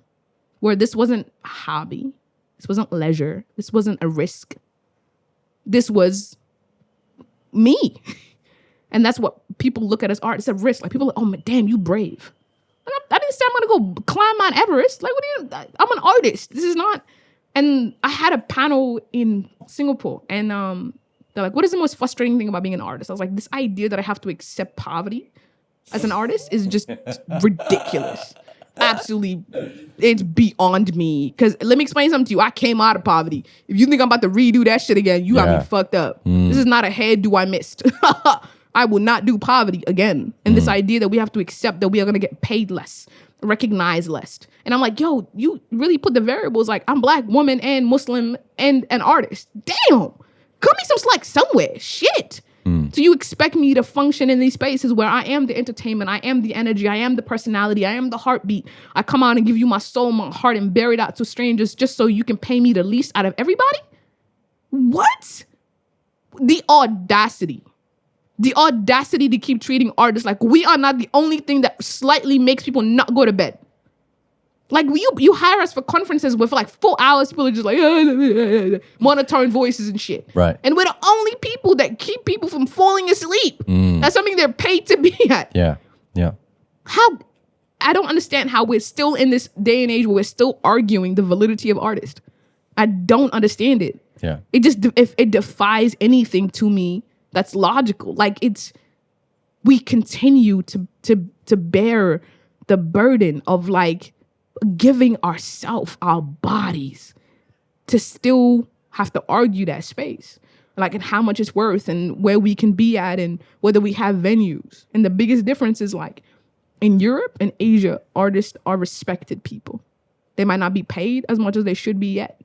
Where this wasn't a hobby. This wasn't leisure. This wasn't a risk. This was me. And that's what people look at as art. It's a risk. Like people are like, oh, damn, you brave. And I didn't say I'm going to go climb Mount Everest. Like, I'm an artist. This is not. And I had a panel in Singapore. And they're like, what is the most frustrating thing about being an artist? I was like, this idea that I have to accept poverty as an artist is just ridiculous. Absolutely, it's beyond me. Because let me explain something to you. I came out of poverty. If you think I'm about to redo that shit again, you got me fucked up. This is not a hairdo I missed. I will not do poverty again. And this idea that we have to accept that we are going to get paid less, recognized less. And I'm like, yo, you really put the variables like I'm Black, woman, and Muslim, and an artist. Damn. Cut me some slack somewhere. Shit. So you expect me to function in these spaces where I am the entertainment, I am the energy, I am the personality, I am the heartbeat. I come out and give you my soul, my heart, and bury it out to strangers just so you can pay me the least out of everybody? What? The audacity. The audacity to keep treating artists like we are not the only thing that slightly makes people not go to bed. Like you hire us for conferences where for like 4 hours, people are just like monotone voices and shit. Right. And we're the only people that keep people from falling asleep. That's something they're paid to be at. Yeah. Yeah. I don't understand how we're still in this day and age where we're still arguing the validity of artists. I don't understand it. Yeah. It just if it defies anything to me that's logical. Like we continue to bear the burden of like giving ourselves, our bodies, to still have to argue that space. Like, and how much it's worth and where we can be at and whether we have venues. And the biggest difference is like in Europe and Asia, artists are respected people. They might not be paid as much as they should be yet,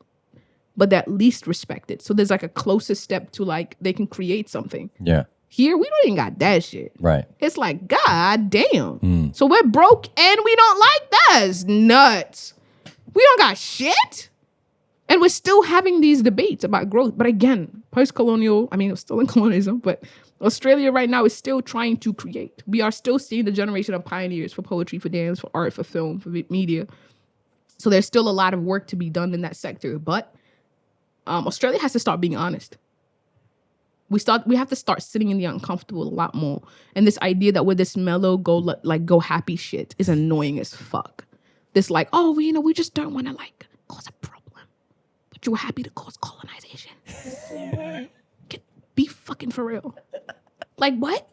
but they're at least respected. So there's like a closer step to like they can create something. Yeah. Here, we don't even got that shit. Right. It's like, God damn. So we're broke and we don't like that. It's nuts. We don't got shit. And we're still having these debates about growth. But again, post-colonial, I mean, it was still in colonialism, but Australia right now is still trying to create. We are still seeing the generation of pioneers for poetry, for dance, for art, for film, for media. So there's still a lot of work to be done in that sector. But Australia has to start being honest. We have to start sitting in the uncomfortable a lot more. And this idea that we're this mellow, go happy shit is annoying as fuck. This like, oh, we just don't want to like cause a problem. But you were happy to cause colonization. Be fucking for real. Like what?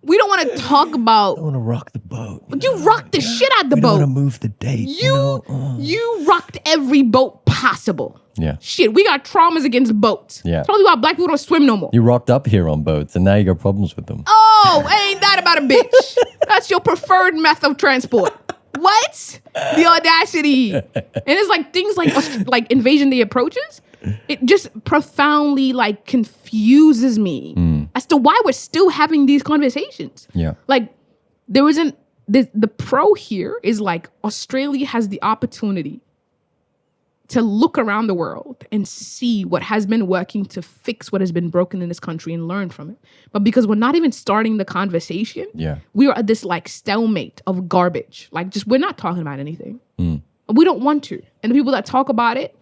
We don't want to talk about. I want to rock the boat. You rocked the shit out the boat. I want to move the date. You rocked every boat possible. Yeah. Shit, we got traumas against boats. Yeah. It's probably why Black people don't swim no more. You rocked up here on boats and now you got problems with them. Oh, Oh, ain't that about a bitch? That's your preferred method of transport. What? The audacity. And it's like things like Invasion Day approaches. It just profoundly like confuses me as to why we're still having these conversations. Yeah. Like there isn't the pro here is like Australia has the opportunity to look around the world and see what has been working to fix what has been broken in this country and learn from it. But because we're not even starting the conversation, we are at this like stalemate of garbage. Like just, we're not talking about anything. We don't want to. And the people that talk about it,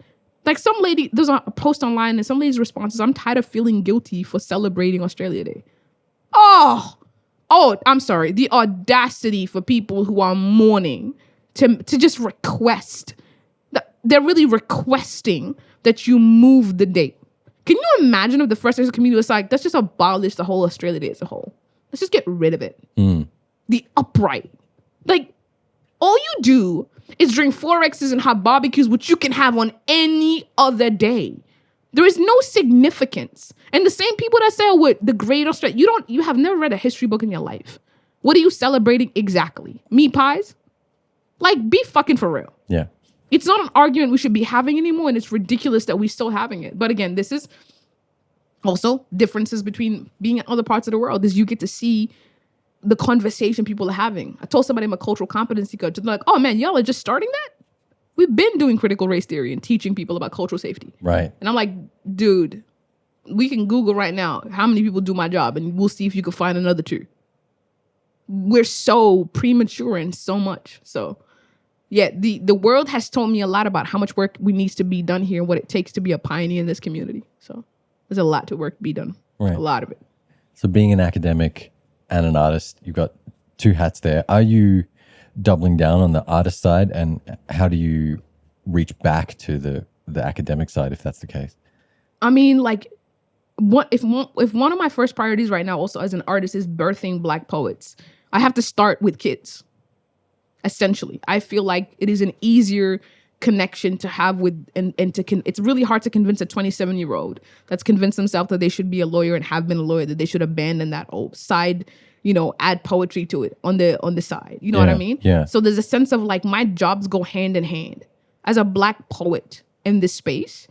like some lady, there's a post online and some lady's response is, I'm tired of feeling guilty for celebrating Australia Day. Oh, I'm sorry. The audacity for people who are mourning to just request. They're really requesting that you move the date. Can you imagine if the First Nations community was like, let's just abolish the whole Australia Day as a whole. Let's just get rid of it. The upright. Like, all you do is drink 4Xs and have barbecues, which you can have on any other day. There is no significance. And the same people that say, oh, the great Australia, you have never read a history book in your life. What are you celebrating exactly? Meat pies? Like, be fucking for real. Yeah. It's not an argument we should be having anymore, and it's ridiculous that we're still having it. But again, this is also differences between being in other parts of the world, is you get to see the conversation people are having. I told somebody I'm a cultural competency coach, and they're like, oh man, y'all are just starting that? We've been doing critical race theory and teaching people about cultural safety. Right. And I'm like, dude, we can Google right now how many people do my job, and we'll see if you can find another two. We're so premature in so much. So yeah, the world has told me a lot about how much work needs to be done here and what it takes to be a pioneer in this community. So there's a lot to work to be done. Right. A lot of it. So being an academic and an artist, you've got two hats there. Are you doubling down on the artist side, and how do you reach back to the academic side if that's the case? I mean, like, if one of my first priorities right now also as an artist is birthing Black poets, I have to start with kids. Essentially, I feel like it is an easier connection to have with, it's really hard to convince a 27-year-old that's convinced themselves that they should be a lawyer and have been a lawyer, that they should abandon that old side, add poetry to it on the side. You know what I mean? Yeah. So there's a sense of like my jobs go hand in hand. As a Black poet in this space,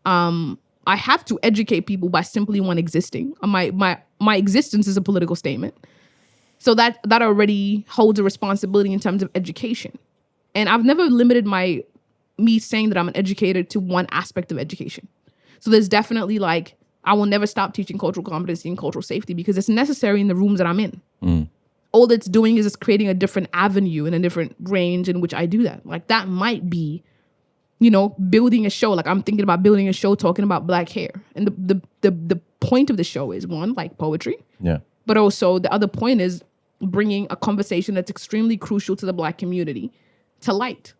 I have to educate people by simply one existing. My existence is a political statement. So that already holds a responsibility in terms of education. And I've never limited me saying that I'm an educator to one aspect of education. So there's definitely like, I will never stop teaching cultural competency and cultural safety because it's necessary in the rooms that I'm in. All it's doing is it's creating a different avenue and a different range in which I do that. Like that might be, building a show. Like I'm thinking about building a show talking about Black hair. And the point of the show is one, like poetry. Yeah. But also the other point is bringing a conversation that's extremely crucial to the Black community to light,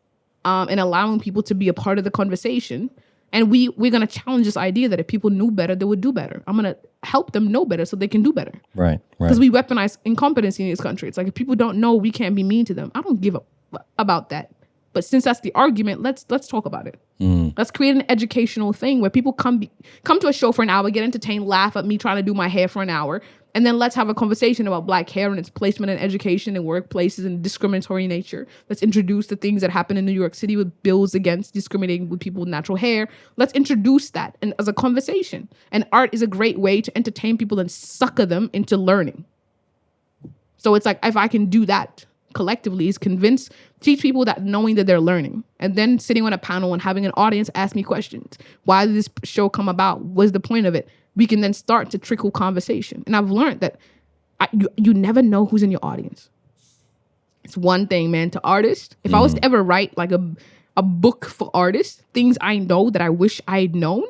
and allowing people to be a part of the conversation. And we're going to challenge this idea that if people knew better, they would do better. I'm going to help them know better so they can do better. Right. Because we weaponize incompetency in this country. It's like if people don't know, we can't be mean to them. I don't give up about that. But since that's the argument, let's talk about it. Let's create an educational thing where people come to a show for an hour, get entertained, laugh at me trying to do my hair for an hour, and then let's have a conversation about Black hair and its placement in education and workplaces and discriminatory nature. Let's introduce the things that happen in New York City with bills against discriminating with people with natural hair. Let's introduce that as a conversation. And art is a great way to entertain people and sucker them into learning. So it's like, if I can do that collectively, is teach people that knowing that they're learning, and then sitting on a panel and having an audience ask me questions. Why did this show come about? What's the point of it? We can then start to trickle conversation. And I've learned that you never know who's in your audience. It's one thing, man, to artists. If I was to ever write like a book for artists, things I know that I wish I'd known,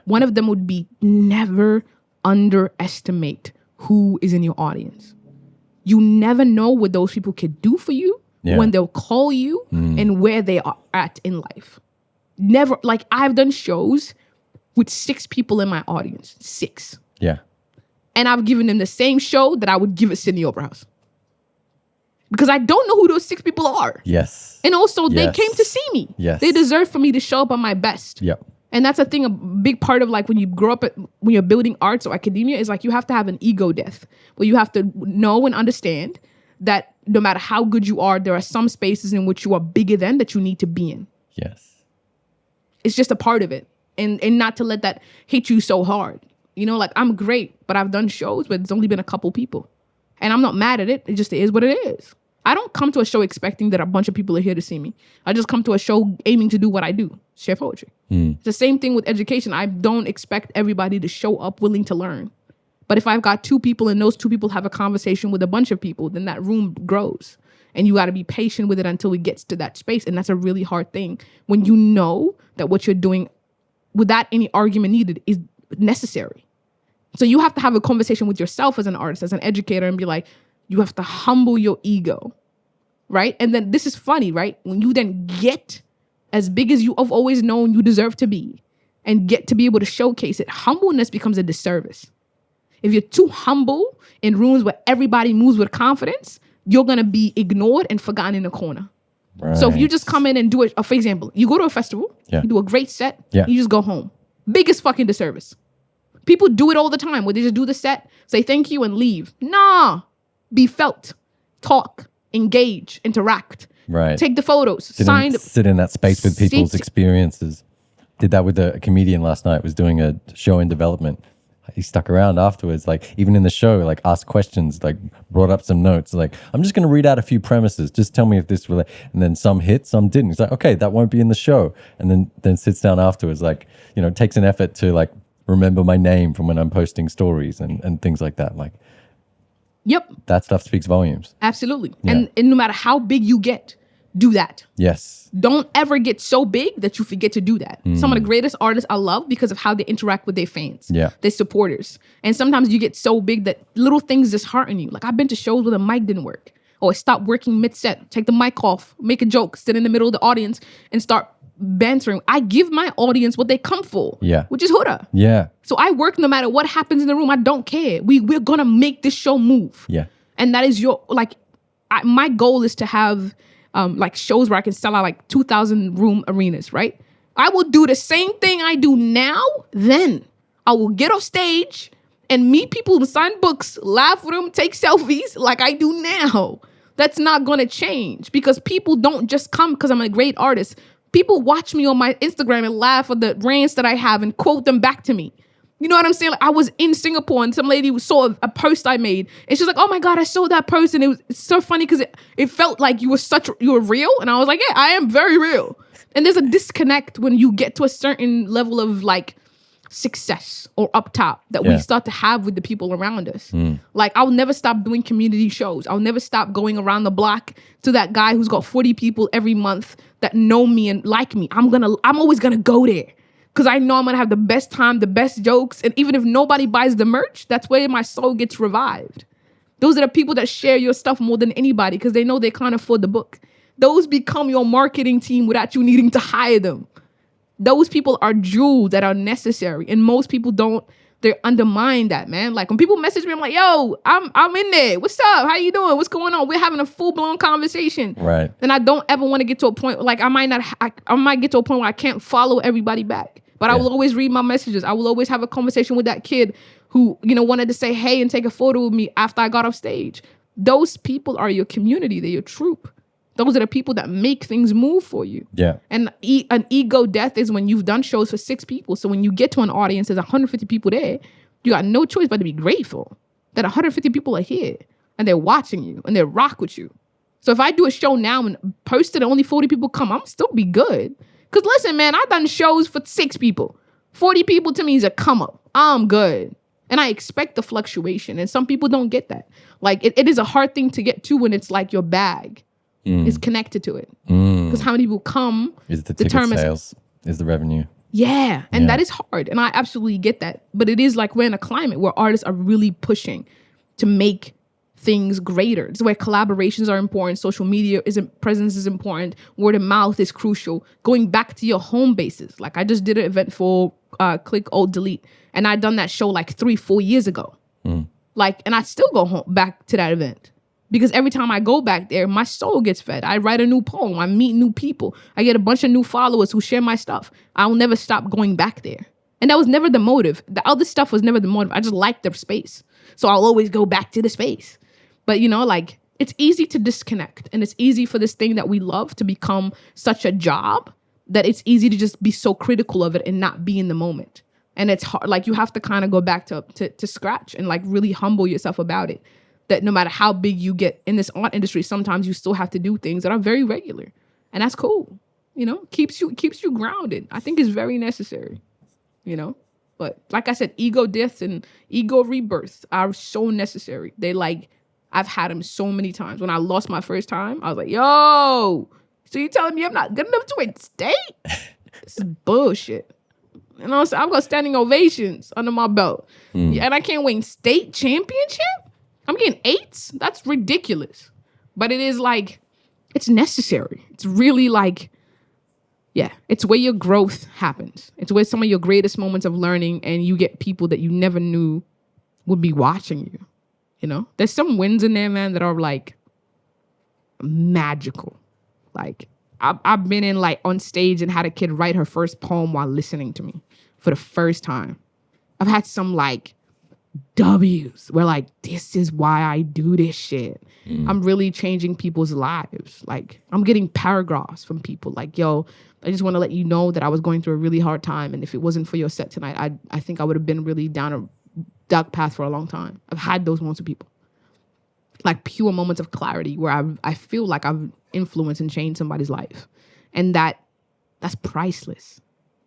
one of them would be never underestimate who is in your audience. You never know what those people could do for you, when they'll call you, and where they are at in life. Never, like I've done shows with 6 people in my audience. 6. Yeah. And I've given them the same show that I would give at Sydney Opera House. Because I don't know who those 6 people are. Yes. And also they came to see me. Yes. They deserve for me to show up on my best. Yep. And that's a thing, a big part of like when you grow up, when you're building arts or academia, is like you have to have an ego death where you have to know and understand that no matter how good you are, there are some spaces in which you are bigger than that you need to be in. Yes. It's just a part of it. And not to let that hit you so hard. You know, like I'm great, but I've done shows where it's only been a couple people. And I'm not mad at it. It just is what it is. I don't come to a show expecting that a bunch of people are here to see me. I just come to a show aiming to do what I do, share poetry. It's the same thing with education. I don't expect everybody to show up willing to learn. But if I've got 2 people and those 2 people have a conversation with a bunch of people, then that room grows. And you got to be patient with it until it gets to that space. And that's a really hard thing when you know that what you're doing without any argument needed is necessary. So you have to have a conversation with yourself as an artist, as an educator, and be like, you have to humble your ego, right? And then this is funny, right? When you then get as big as you have always known you deserve to be and get to be able to showcase it, humbleness becomes a disservice. If you're too humble in rooms where everybody moves with confidence, you're going to be ignored and forgotten in a corner. Right. So if you just come in and do it, for example, you go to a festival, you do a great set, you just go home. Biggest fucking disservice. People do it all the time where they just do the set, say thank you and leave. Nah. Be felt, talk, engage, interact. Right. Take the photos, sit in that space with people's experiences. Did that with a comedian last night, was doing a show in development. He stuck around afterwards, like even in the show, like asked questions, like brought up some notes, like I'm just going to read out a few premises, just tell me if this will, and then some hit, some didn't. He's like, okay, that won't be in the show. And then sits down afterwards, like, you know, takes an effort to like remember my name from when I'm posting stories and things like that. Like, yep. That stuff speaks volumes. Absolutely. Yeah. And no matter how big you get, do that. Yes. Don't ever get so big that you forget to do that. Some of the greatest artists I love because of how they interact with their fans, their supporters. And sometimes you get so big that little things dishearten you. Like I've been to shows where the mic didn't work or it stopped working mid-set. Take the mic off, make a joke, sit in the middle of the audience and start bantering. I give my audience what they come for, which is Huda. Yeah. So I work no matter what happens in the room. I don't care. We're going to make this show move. Yeah. And that is my goal is to have like shows where I can sell out like 2,000 room arenas, right? I will do the same thing I do now. Then I will get off stage and meet people and sign books, laugh with them, take selfies like I do now. That's not going to change because people don't just come because I'm a great artist. People watch me on my Instagram and laugh at the rants that I have and quote them back to me. You know what I'm saying? Like I was in Singapore and some lady saw a post I made and she's like, oh my God, I saw that post. And it's so funny because it felt like you were real. And I was like, yeah, I am very real. And there's a disconnect when you get to a certain level of like success or up top that we start to have with the people around us. Like I'll never stop doing community shows. I'll never stop going around the block to that guy who's got 40 people every month that know me and like me. I'm always gonna go there. Because I know I'm going to have the best time, the best jokes. And even if nobody buys the merch, that's where my soul gets revived. Those are the people that share your stuff more than anybody because they know they can't afford the book. Those become your marketing team without you needing to hire them. Those people are jewels that are necessary. And most people don't. They undermine that, man. Like when people message me, I'm like, yo, I'm in there. What's up? How you doing? What's going on? We're having a full-blown conversation. Right. And I don't ever want to get to a point, like I might get to a point where I can't follow everybody back. But I will always read my messages. I will always have a conversation with that kid who, you know, wanted to say hey and take a photo with me after I got off stage. Those people are your community. They're your troop. Those are the people that make things move for you. Yeah. And an ego death is when you've done shows for 6 people. So when you get to an audience, there's 150 people there. You got no choice but to be grateful that 150 people are here and they're watching you and they rock with you. So if I do a show now and post it and only 40 people come, I'm still be good. Because listen, man, I've done shows for 6 people. 40 people to me is a come up. I'm good. And I expect the fluctuation. And some people don't get that. Like it is a hard thing to get to when it's like your bag is connected to it. Because how many people come is the ticket sales, is the revenue. Yeah. And that is hard. And I absolutely get that. But it is like we're in a climate where artists are really pushing to make things greater. It's where collaborations are important. Social media presence is important. Word of mouth is crucial. Going back to your home bases. Like I just did an event for Click Alt Delete. And I'd done that show like 3-4 years ago. Like, and I still go home back to that event Because every time I go back there, my soul gets fed. I write a new poem. I meet new people. I get a bunch of new followers who share my stuff. I'll never stop going back there. And that was never the motive. The other stuff was never the motive. I just liked the space. So I'll always go back to the space. But, you know, like, it's easy to disconnect. And it's easy for this thing that we love to become such a job that it's easy to just be so critical of it and not be in the moment. And it's hard. Like, you have to kind of go back to scratch and like really humble yourself about it. That no matter how big you get in this art industry, sometimes you still have to do things that are very regular. And that's cool. You know, keeps you grounded. I think it's very necessary, you know. But like I said, ego deaths and ego rebirths are so necessary. They like, I've had them so many times. When I lost my first time, I was like, yo, so you telling me I'm not good enough to win state? This is bullshit. You know, so I've got standing ovations under my belt. Yeah, and I can't win state championship? I'm getting 8s? That's ridiculous. But it is like, it's necessary. It's really like, yeah, it's where your growth happens. It's where some of your greatest moments of learning and you get people that you never knew would be watching you. You know, there's some wins in there, man, that are like magical. Like, I've been in like on stage and had a kid write her first poem while listening to me for the first time. I've had some like W's where like, this is why I do this shit. I'm really changing people's lives. Like, I'm getting paragraphs from people like, yo, I just want to let you know that I was going through a really hard time. And if it wasn't for your set tonight, I think I would have been really down a dark path for a long time. I've had those moments with people. Like pure moments of clarity where I feel like I've influenced and changed somebody's life. And that's priceless.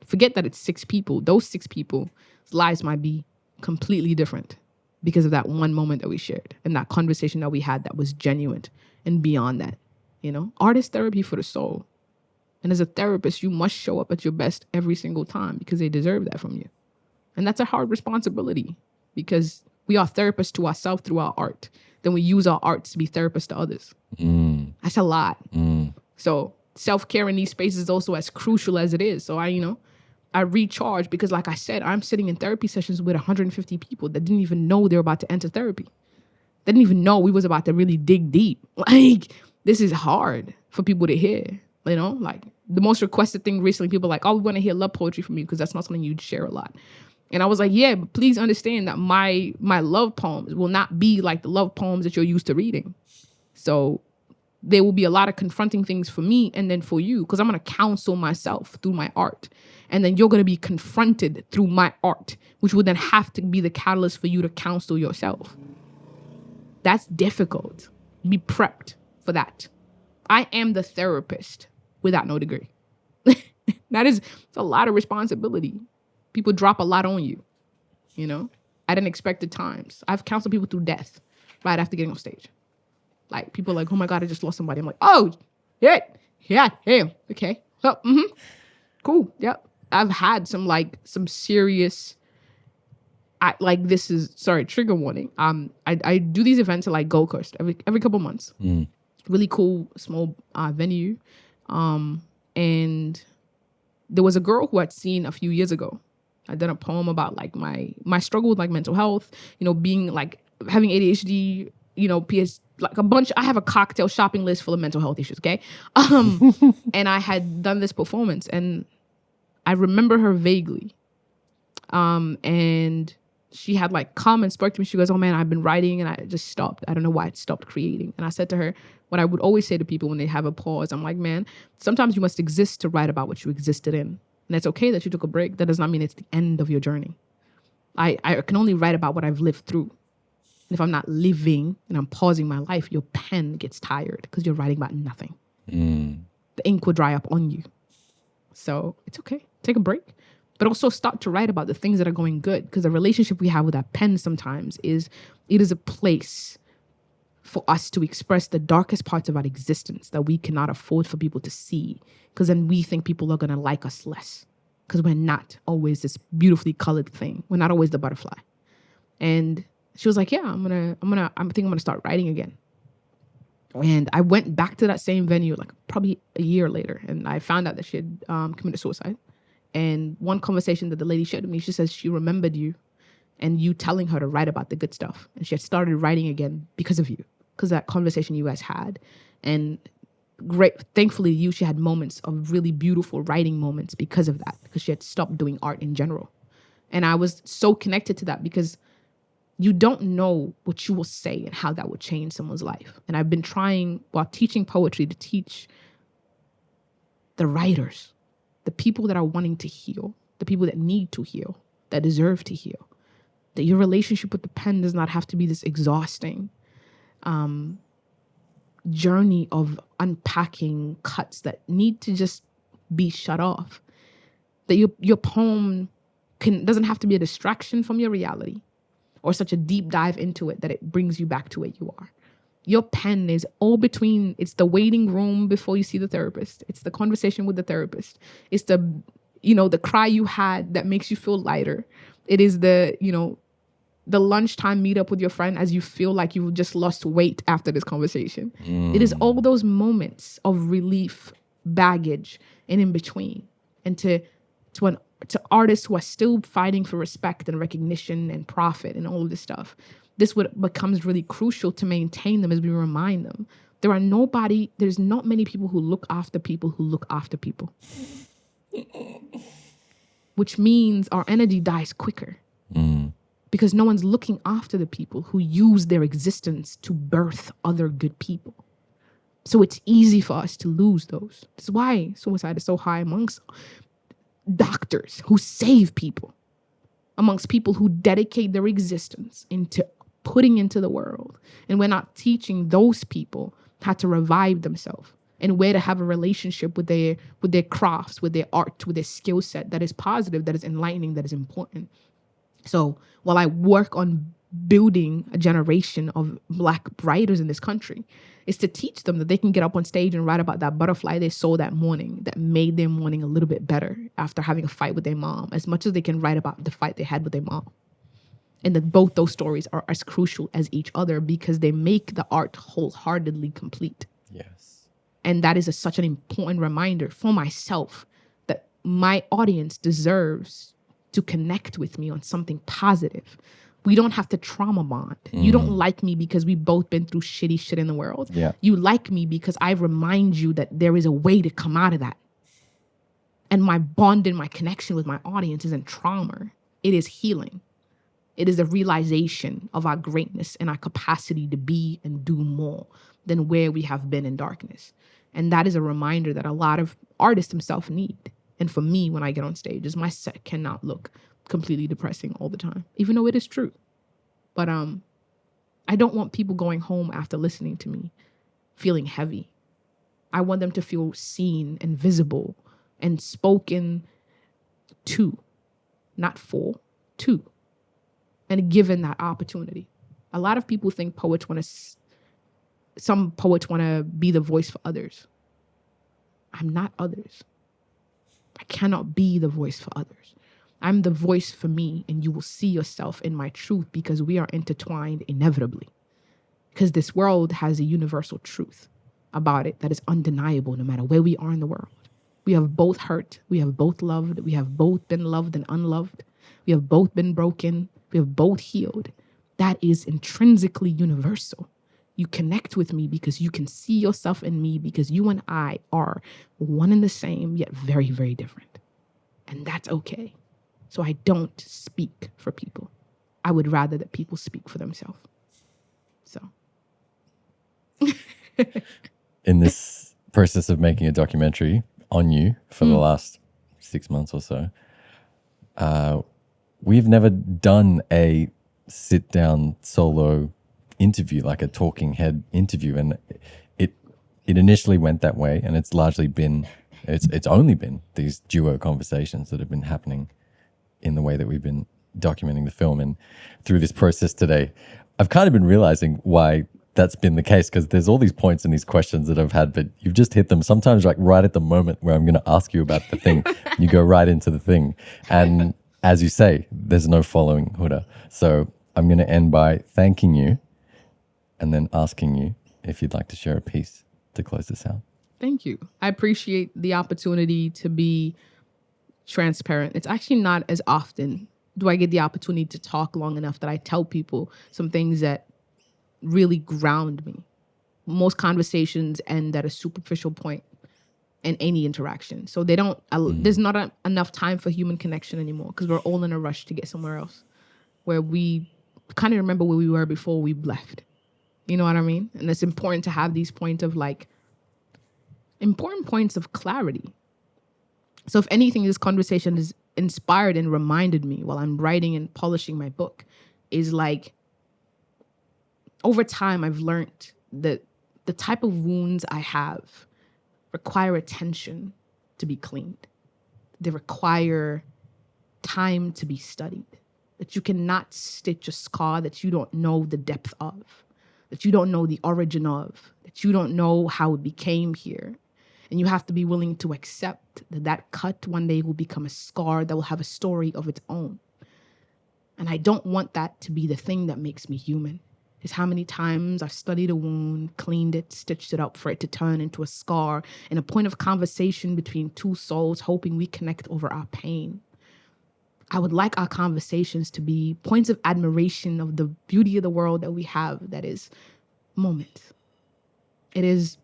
Forget that it's 6 people. Those 6 people's lives might be completely different because of that one moment that we shared and that conversation that we had that was genuine and beyond that. You know, art is therapy for the soul. And as a therapist, you must show up at your best every single time because they deserve that from you. And that's a hard responsibility because we are therapists to ourselves through our art. Then we use our arts to be therapists to others. That's a lot. So self-care in these spaces is also as crucial as it is. So I recharge because, like I said, I'm sitting in therapy sessions with 150 people that didn't even know they were about to enter therapy. They didn't even know we was about to really dig deep. Like, this is hard for people to hear. You know, like the most requested thing recently, people were like, oh, we want to hear love poetry from you because that's not something you'd share a lot. And I was like, yeah, but please understand that my love poems will not be like the love poems that you're used to reading. So there will be a lot of confronting things for me and then for you, because I'm going to counsel myself through my art. And then you're going to be confronted through my art, which will then have to be the catalyst for you to counsel yourself. That's difficult. Be prepped for that. I am the therapist without no degree. It's a lot of responsibility. People drop a lot on you, you know, at unexpected times. I've counseled people through death right after getting off stage. Like, people are like, oh my God, I just lost somebody. I'm like, oh, yeah, hell, okay. Oh, cool, yep. I've had some serious, trigger warning. I do these events at like Gold Coast every couple months. Really cool, small venue. And there was a girl who I'd seen a few years ago. I did a poem about like my struggle with like mental health, you know, being like having ADHD, you know, like a bunch. I have a cocktail shopping list full of mental health issues. Okay. And I had done this performance and I remember her vaguely. And she had like come and spoke to me. She goes, oh man, I've been writing and I just stopped. I don't know why I stopped creating. And I said to her, what I would always say to people when they have a pause, I'm like, man, sometimes you must exist to write about what you existed in. And it's okay that you took a break. That does not mean it's the end of your journey. I can only write about what I've lived through. And if I'm not living and I'm pausing my life, your pen gets tired because you're writing about nothing. The ink will dry up on you. So it's okay. Take a break. But also start to write about the things that are going good, because the relationship we have with our pen sometimes is a place for us to express the darkest parts of our existence that we cannot afford for people to see, because then we think people are going to like us less because we're not always this beautifully colored thing. We're not always the butterfly. And she was like, yeah, I think I'm going to start writing again. And I went back to that same venue like probably a year later, and I found out that she had committed suicide. And one conversation that the lady shared with me, she says she remembered you and you telling her to write about the good stuff. And she had started writing again because of you. because that conversation you guys had. And thankfully, she had moments of really beautiful writing moments because of that, because she had stopped doing art in general. And I was so connected to that because you don't know what you will say and how that will change someone's life. And I've been trying, while teaching poetry, to teach the writers, the people that are wanting to heal, the people that need to heal, that deserve to heal, that your relationship with the pen does not have to be this exhausting journey of unpacking cuts that need to just be shut off. That your poem doesn't have to be a distraction from your reality or such a deep dive into it that it brings you back to where you are. Your pen is all between. It's the waiting room before you see the therapist. It's the conversation with the therapist. It's the cry you had that makes you feel lighter. It is the lunchtime meetup with your friend as you feel like you've just lost weight after this conversation. It is all those moments of relief, baggage, and in between. And to artists who are still fighting for respect and recognition and profit and all of this stuff, this becomes really crucial to maintain them as we remind them. There's not many people who look after people who look after people. Which means our energy dies quicker. Because no one's looking after the people who use their existence to birth other good people. So it's easy for us to lose those. That's why suicide is so high amongst doctors who save people, amongst people who dedicate their existence into putting into the world. And we're not teaching those people how to revive themselves and where to have a relationship with their crafts, with their art, with their skill set that is positive, that is enlightening, that is important. So while I work on building a generation of Black writers in this country, is to teach them that they can get up on stage and write about that butterfly they saw that morning that made their morning a little bit better after having a fight with their mom, as much as they can write about the fight they had with their mom. And that both those stories are as crucial as each other because they make the art wholeheartedly complete. Yes. And that is such an important reminder for myself that my audience deserves to connect with me on something positive. We don't have to trauma bond. You don't like me because we've both been through shitty shit in the world. Yeah. You like me because I remind you that there is a way to come out of that. And my bond and my connection with my audience isn't trauma. It is healing. It is the realization of our greatness and our capacity to be and do more than where we have been in darkness. And that is a reminder that a lot of artists themselves need. And for me, when I get on stage, is my set cannot look completely depressing all the time, even though it is true. But I don't want people going home after listening to me feeling heavy. I want them to feel seen and visible and spoken to, not for, to, and given that opportunity. A lot of people think some poets want to be the voice for others. I'm not others. I cannot be the voice for others. I'm the voice for me, and you will see yourself in my truth because we are intertwined inevitably. Because this world has a universal truth about it that is undeniable no matter where we are in the world. We have both hurt. We have both loved. We have both been loved and unloved. We have both been broken. We have both healed. That is intrinsically universal. You connect with me because you can see yourself in me because you and I are one and the same, yet very, very different. And that's okay. So I don't speak for people. I would rather that people speak for themselves. So. In this process of making a documentary on you for the last 6 months or so, we've never done a sit-down solo interview, like a talking head interview, and it initially went that way, and it's largely been it's only been these duo conversations that have been happening in the way that we've been documenting the film. And through this process today, I've kind of been realizing why that's been the case, because there's all these points and these questions that I've had, but you've just hit them sometimes like right at the moment where I'm going to ask you about the thing. You go right into the thing, and as you say, there's no following Huda. So I'm going to end by thanking you and then asking you if you'd like to share a piece to close this out. Thank you. I appreciate the opportunity to be transparent. It's actually not as often do I get the opportunity to talk long enough that I tell people some things that really ground me. Most conversations end at a superficial point in any interaction. So they don't, there's not enough time for human connection anymore because we're all in a rush to get somewhere else where we kind of remember where we were before we left. You know what I mean? And it's important to have these points of like, important points of clarity. So if anything, this conversation is inspired and reminded me while I'm writing and polishing my book is like, over time, I've learned that the type of wounds I have require attention to be cleaned. They require time to be studied. That you cannot stitch a scar that you don't know the depth of, that you don't know the origin of, that you don't know how it became here. And you have to be willing to accept that that cut one day will become a scar that will have a story of its own. And I don't want that to be the thing that makes me human. Is how many times I've studied a wound, cleaned it, stitched it up for it to turn into a scar and a point of conversation between two souls, hoping we connect over our pain. I would like our conversations to be points of admiration of the beauty of the world that we have, that is moments. It is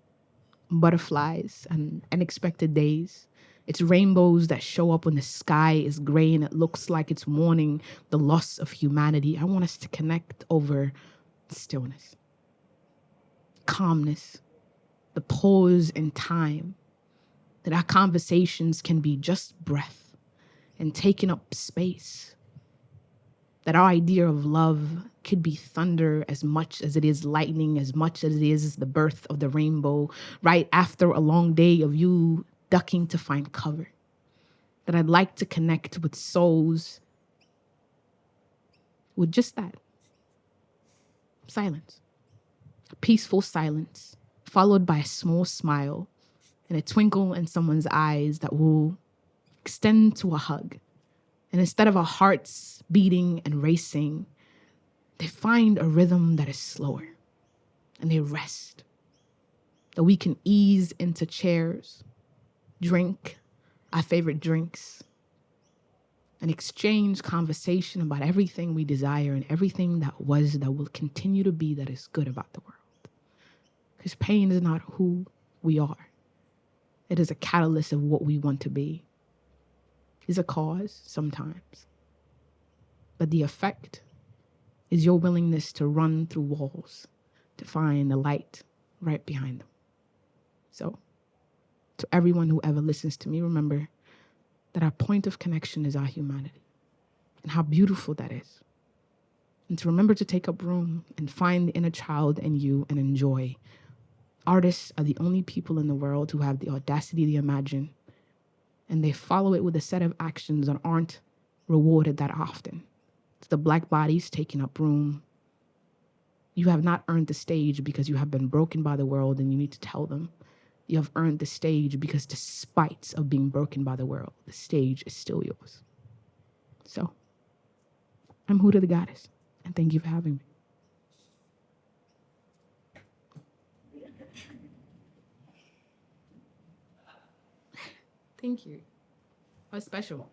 butterflies and unexpected days. It's rainbows that show up when the sky is gray and it looks like it's mourning the loss of humanity. I want us to connect over stillness, calmness, the pause in time, that our conversations can be just breath and taking up space, that our idea of love could be thunder as much as it is lightning, as much as it is the birth of the rainbow, right after a long day of you ducking to find cover, that I'd like to connect with souls with just that. Silence. A peaceful silence, followed by a small smile and a twinkle in someone's eyes that will extend to a hug. And instead of our hearts beating and racing, they find a rhythm that is slower and they rest. That we can ease into chairs, drink our favorite drinks, and exchange conversation about everything we desire and everything that was, that will continue to be, that is good about the world. Because pain is not who we are. It is a catalyst of what we want to be. It's a cause sometimes. But the effect is your willingness to run through walls to find the light right behind them. So, to everyone who ever listens to me, remember that our point of connection is our humanity and how beautiful that is. And to remember to take up room and find the inner child in you and enjoy. Artists are the only people in the world who have the audacity to imagine, and they follow it with a set of actions that aren't rewarded that often. It's the black bodies taking up room. You have not earned the stage because you have been broken by the world and you need to tell them. You have earned the stage because despite of being broken by the world, the stage is still yours. So, I'm Huda the Goddess, and thank you for having me. Thank you. That was special.